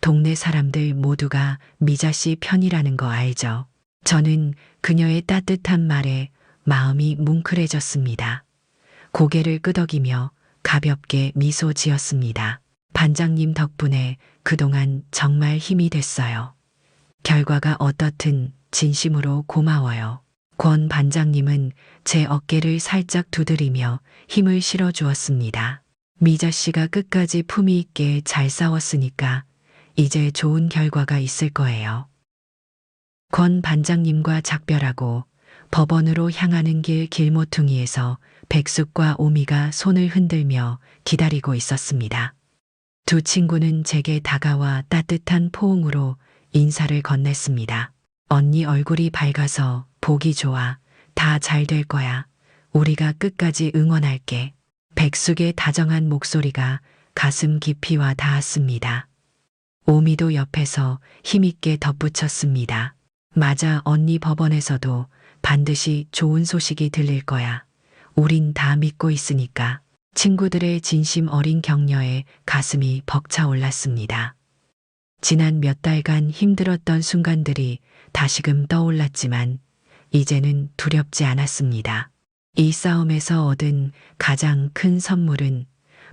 동네 사람들 모두가 미자 씨 편이라는 거 알죠? 저는 그녀의 따뜻한 말에 마음이 뭉클해졌습니다. 고개를 끄덕이며 가볍게 미소 지었습니다. 반장님 덕분에 그동안 정말 힘이 됐어요. 결과가 어떻든 진심으로 고마워요. 권 반장님은 제 어깨를 살짝 두드리며 힘을 실어 주었습니다. 미자 씨가 끝까지 품위 있게 잘 싸웠으니까 이제 좋은 결과가 있을 거예요. 권 반장님과 작별하고 법원으로 향하는 길 길모퉁이에서 백숙과 오미가 손을 흔들며 기다리고 있었습니다. 두 친구는 제게 다가와 따뜻한 포옹으로 인사를 건넸습니다. 언니 얼굴이 밝아서 보기 좋아. 다 잘 될 거야. 우리가 끝까지 응원할게. 백숙의 다정한 목소리가 가슴 깊이 와 닿았습니다. 오미도 옆에서 힘있게 덧붙였습니다. 맞아, 언니, 법원에서도 반드시 좋은 소식이 들릴 거야. 우린 다 믿고 있으니까. 친구들의 진심 어린 격려에 가슴이 벅차올랐습니다. 지난 몇 달간 힘들었던 순간들이 다시금 떠올랐지만 이제는 두렵지 않았습니다. 이 싸움에서 얻은 가장 큰 선물은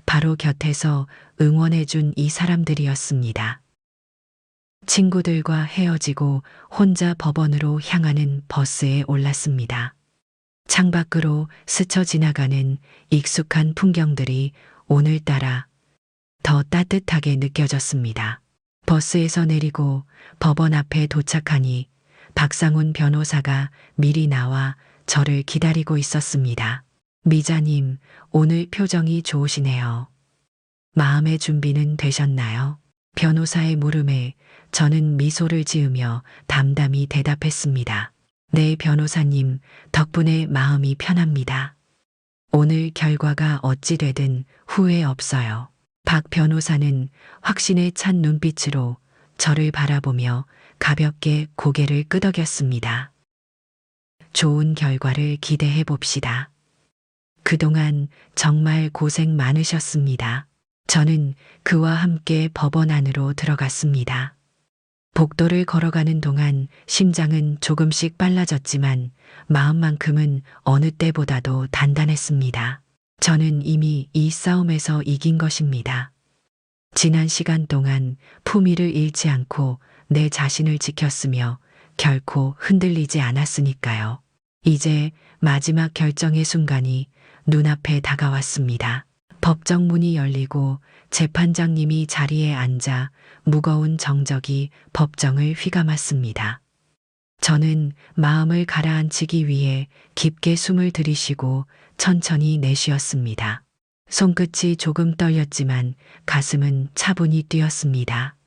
바로 곁에서 응원해준 이 사람들이었습니다. 친구들과 헤어지고 혼자 법원으로 향하는 버스에 올랐습니다. 창밖으로 스쳐 지나가는 익숙한 풍경들이 오늘따라 더 따뜻하게 느껴졌습니다. 버스에서 내리고 법원 앞에 도착하니 박상훈 변호사가 미리 나와 저를 기다리고 있었습니다. 미자님, 오늘 표정이 좋으시네요. 마음의 준비는 되셨나요? 변호사의 물음에 저는 미소를 지으며 담담히 대답했습니다. 네, 변호사님, 덕분에 마음이 편합니다. 오늘 결과가 어찌 되든 후회 없어요. 박 변호사는 확신에 찬 눈빛으로 저를 바라보며 가볍게 고개를 끄덕였습니다. 좋은 결과를 기대해 봅시다. 그동안 정말 고생 많으셨습니다. 저는 그와 함께 법원 안으로 들어갔습니다. 복도를 걸어가는 동안 심장은 조금씩 빨라졌지만 마음만큼은 어느 때보다도 단단했습니다. 저는 이미 이 싸움에서 이긴 것입니다. 지난 시간 동안 품위를 잃지 않고 내 자신을 지켰으며 결코 흔들리지 않았으니까요. 이제 마지막 결정의 순간이 눈앞에 다가왔습니다. 법정 문이 열리고 재판장님이 자리에 앉아 무거운 정적이 법정을 휘감았습니다. 저는 마음을 가라앉히기 위해 깊게 숨을 들이쉬고 천천히 내쉬었습니다. 손끝이 조금 떨렸지만 가슴은 차분히 뛰었습니다.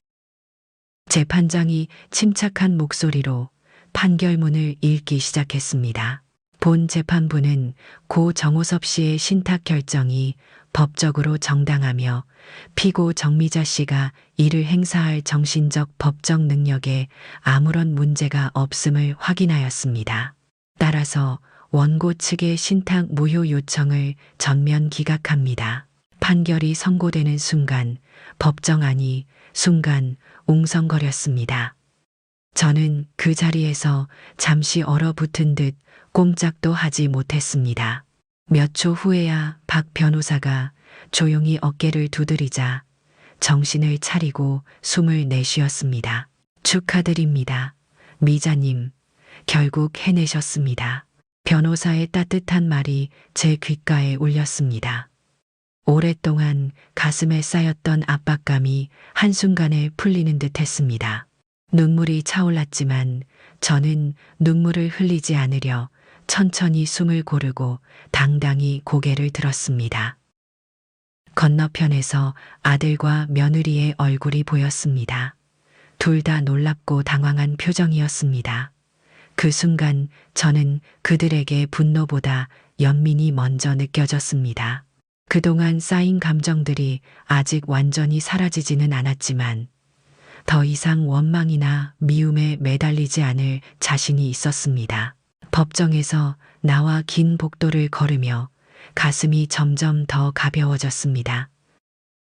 재판장이 침착한 목소리로 판결문을 읽기 시작했습니다. 본 재판부는 고 정호섭 씨의 신탁 결정이 법적으로 정당하며 피고 정미자 씨가 이를 행사할 정신적 법적 능력에 아무런 문제가 없음을 확인하였습니다. 따라서 원고 측의 신탁 무효 요청을 전면 기각합니다. 판결이 선고되는 순간 법정 안이 순간 웅성거렸습니다. 저는 그 자리에서 잠시 얼어붙은 듯 꼼짝도 하지 못했습니다. 몇 초 후에야 박 변호사가 조용히 어깨를 두드리자 정신을 차리고 숨을 내쉬었습니다. 축하드립니다. 미자님, 결국 해내셨습니다. 변호사의 따뜻한 말이 제 귓가에 울렸습니다. 오랫동안 가슴에 쌓였던 압박감이 한순간에 풀리는 듯 했습니다. 눈물이 차올랐지만 저는 눈물을 흘리지 않으려 천천히 숨을 고르고 당당히 고개를 들었습니다. 건너편에서 아들과 며느리의 얼굴이 보였습니다. 둘 다 놀랍고 당황한 표정이었습니다. 그 순간 저는 그들에게 분노보다 연민이 먼저 느껴졌습니다. 그동안 쌓인 감정들이 아직 완전히 사라지지는 않았지만 더 이상 원망이나 미움에 매달리지 않을 자신이 있었습니다. 법정에서 나와 긴 복도를 걸으며 가슴이 점점 더 가벼워졌습니다.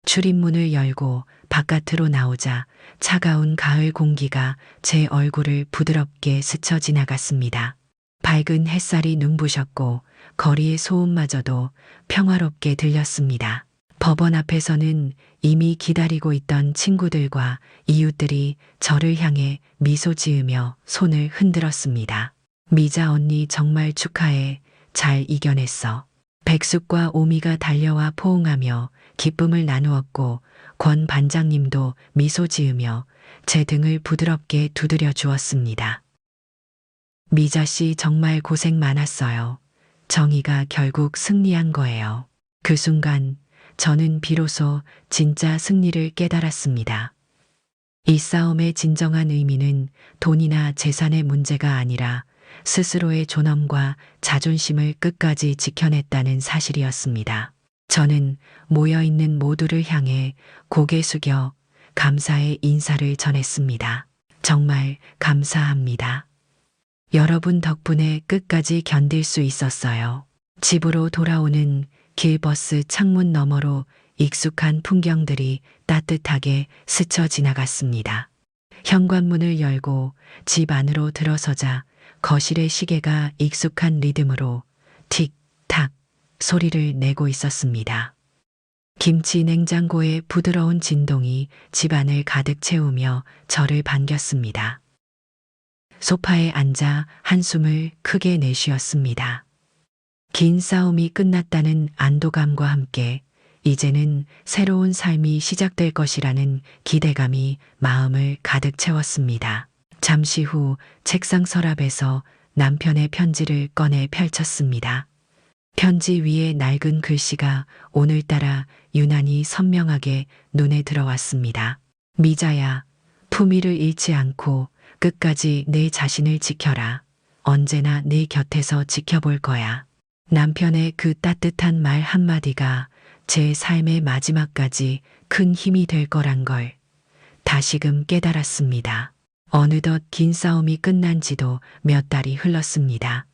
출입문을 열고 바깥으로 나오자 차가운 가을 공기가 제 얼굴을 부드럽게 스쳐 지나갔습니다. 밝은 햇살이 눈부셨고 거리의 소음마저도 평화롭게 들렸습니다. 법원 앞에서는 이미 기다리고 있던 친구들과 이웃들이 저를 향해 미소 지으며 손을 흔들었습니다. 미자 언니 정말 축하해. 잘 이겨냈어. 백숙과 오미가 달려와 포옹하며 기쁨을 나누었고 권 반장님도 미소 지으며 제 등을 부드럽게 두드려 주었습니다. 미자 씨 정말 고생 많았어요. 정의가 결국 승리한 거예요. 그 순간 저는 비로소 진짜 승리를 깨달았습니다. 이 싸움의 진정한 의미는 돈이나 재산의 문제가 아니라 스스로의 존엄과 자존심을 끝까지 지켜냈다는 사실이었습니다. 저는 모여있는 모두를 향해 고개 숙여 감사의 인사를 전했습니다. 정말 감사합니다. 여러분 덕분에 끝까지 견딜 수 있었어요. 집으로 돌아오는 길버스 창문 너머로 익숙한 풍경들이 따뜻하게 스쳐 지나갔습니다. 현관문을 열고 집 안으로 들어서자 거실의 시계가 익숙한 리듬으로 틱탁 소리를 내고 있었습니다. 김치 냉장고의 부드러운 진동이 집안을 가득 채우며 저를 반겼습니다. 소파에 앉아 한숨을 크게 내쉬었습니다. 긴 싸움이 끝났다는 안도감과 함께 이제는 새로운 삶이 시작될 것이라는 기대감이 마음을 가득 채웠습니다. 잠시 후 책상 서랍에서 남편의 편지를 꺼내 펼쳤습니다. 편지 위에 낡은 글씨가 오늘따라 유난히 선명하게 눈에 들어왔습니다. 미자야, 품위를 잃지 않고 끝까지 내 자신을 지켜라. 언제나 네 곁에서 지켜볼 거야. 남편의 그 따뜻한 말 한마디가 제 삶의 마지막까지 큰 힘이 될 거란 걸 다시금 깨달았습니다. 어느덧 긴 싸움이 끝난 지도 몇 달이 흘렀습니다.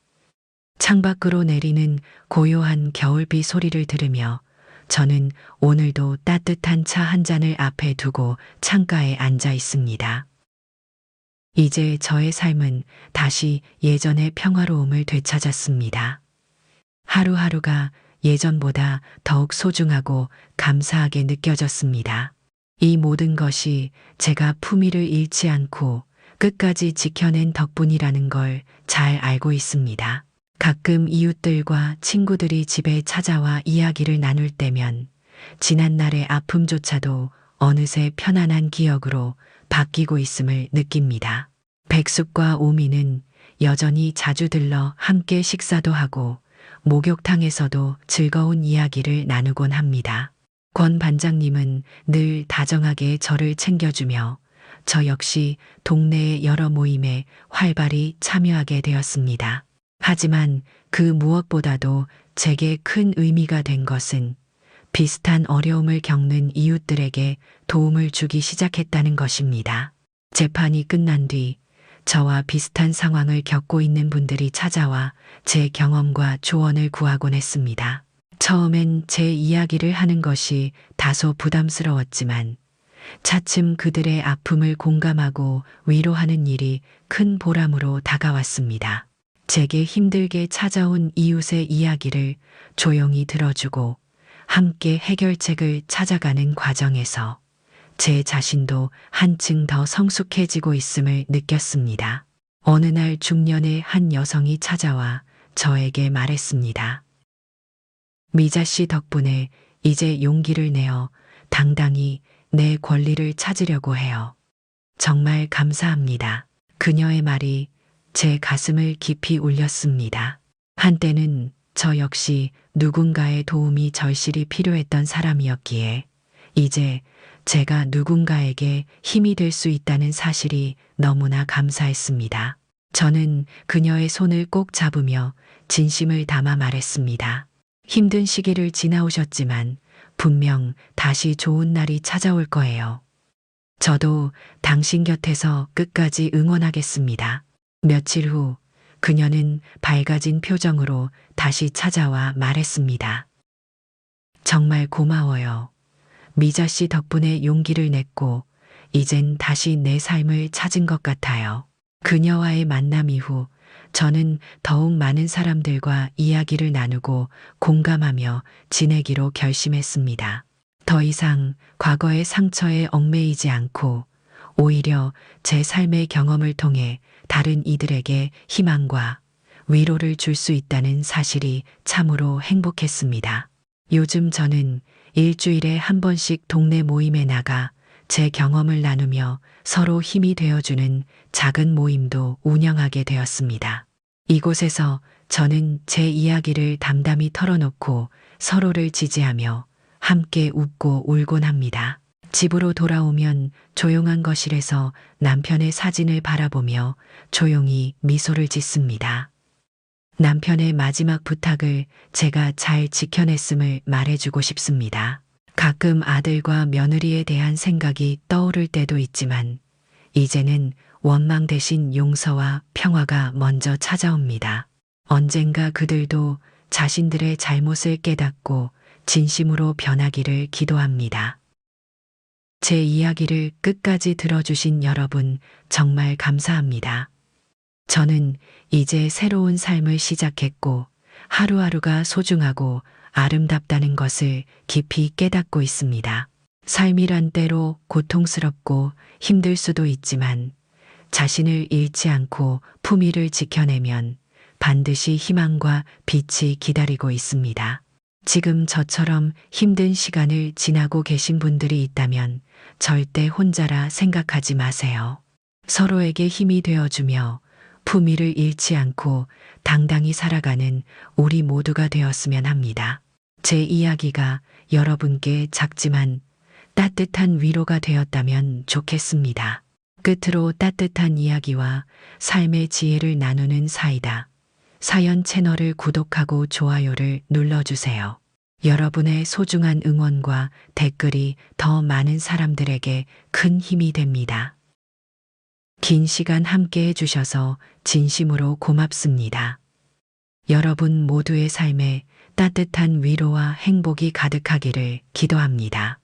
창밖으로 내리는 고요한 겨울비 소리를 들으며 저는 오늘도 따뜻한 차 한 잔을 앞에 두고 창가에 앉아 있습니다. 이제 저의 삶은 다시 예전의 평화로움을 되찾았습니다. 하루하루가 예전보다 더욱 소중하고 감사하게 느껴졌습니다. 이 모든 것이 제가 품위를 잃지 않고 끝까지 지켜낸 덕분이라는 걸 잘 알고 있습니다. 가끔 이웃들과 친구들이 집에 찾아와 이야기를 나눌 때면 지난날의 아픔조차도 어느새 편안한 기억으로 바뀌고 있음을 느낍니다. 백숙과 오미는 여전히 자주 들러 함께 식사도 하고 목욕탕에서도 즐거운 이야기를 나누곤 합니다. 권 반장님은 늘 다정하게 저를 챙겨주며 저 역시 동네의 여러 모임에 활발히 참여하게 되었습니다. 하지만 그 무엇보다도 제게 큰 의미가 된 것은 비슷한 어려움을 겪는 이웃들에게 도움을 주기 시작했다는 것입니다. 재판이 끝난 뒤 저와 비슷한 상황을 겪고 있는 분들이 찾아와 제 경험과 조언을 구하곤 했습니다. 처음엔 제 이야기를 하는 것이 다소 부담스러웠지만 차츰 그들의 아픔을 공감하고 위로하는 일이 큰 보람으로 다가왔습니다. 제게 힘들게 찾아온 이웃의 이야기를 조용히 들어주고 함께 해결책을 찾아가는 과정에서 제 자신도 한층 더 성숙해지고 있음을 느꼈습니다. 어느 날 중년의 한 여성이 찾아와 저에게 말했습니다. 미자 씨 덕분에 이제 용기를 내어 당당히 내 권리를 찾으려고 해요. 정말 감사합니다. 그녀의 말이 제 가슴을 깊이 울렸습니다. 한때는 저 역시 누군가의 도움이 절실히 필요했던 사람이었기에 이제 제가 누군가에게 힘이 될 수 있다는 사실이 너무나 감사했습니다. 저는 그녀의 손을 꼭 잡으며 진심을 담아 말했습니다. 힘든 시기를 지나오셨지만 분명 다시 좋은 날이 찾아올 거예요. 저도 당신 곁에서 끝까지 응원하겠습니다. 며칠 후 그녀는 밝아진 표정으로 다시 찾아와 말했습니다. 정말 고마워요. 미자 씨 덕분에 용기를 냈고 이젠 다시 내 삶을 찾은 것 같아요. 그녀와의 만남 이후 저는 더욱 많은 사람들과 이야기를 나누고 공감하며 지내기로 결심했습니다. 더 이상 과거의 상처에 얽매이지 않고 오히려 제 삶의 경험을 통해 다른 이들에게 희망과 위로를 줄 수 있다는 사실이 참으로 행복했습니다. 요즘 저는 일주일에 한 번씩 동네 모임에 나가 제 경험을 나누며 서로 힘이 되어주는 작은 모임도 운영하게 되었습니다. 이곳에서 저는 제 이야기를 담담히 털어놓고 서로를 지지하며 함께 웃고 울곤 합니다. 집으로 돌아오면 조용한 거실에서 남편의 사진을 바라보며 조용히 미소를 짓습니다. 남편의 마지막 부탁을 제가 잘 지켜냈음을 말해주고 싶습니다. 가끔 아들과 며느리에 대한 생각이 떠오를 때도 있지만 이제는 원망 대신 용서와 평화가 먼저 찾아옵니다. 언젠가 그들도 자신들의 잘못을 깨닫고 진심으로 변하기를 기도합니다. 제 이야기를 끝까지 들어주신 여러분 정말 감사합니다. 저는 이제 새로운 삶을 시작했고 하루하루가 소중하고 아름답다는 것을 깊이 깨닫고 있습니다. 삶이란 때로 고통스럽고 힘들 수도 있지만 자신을 잃지 않고 품위를 지켜내면 반드시 희망과 빛이 기다리고 있습니다. 지금 저처럼 힘든 시간을 지나고 계신 분들이 있다면 절대 혼자라 생각하지 마세요. 서로에게 힘이 되어주며 품위를 잃지 않고 당당히 살아가는 우리 모두가 되었으면 합니다. 제 이야기가 여러분께 작지만 따뜻한 위로가 되었다면 좋겠습니다. 끝으로 따뜻한 이야기와 삶의 지혜를 나누는 사이다. 사연 채널을 구독하고 좋아요를 눌러주세요. 여러분의 소중한 응원과 댓글이 더 많은 사람들에게 큰 힘이 됩니다. 긴 시간 함께 해주셔서 진심으로 고맙습니다. 여러분 모두의 삶에 따뜻한 위로와 행복이 가득하기를 기도합니다.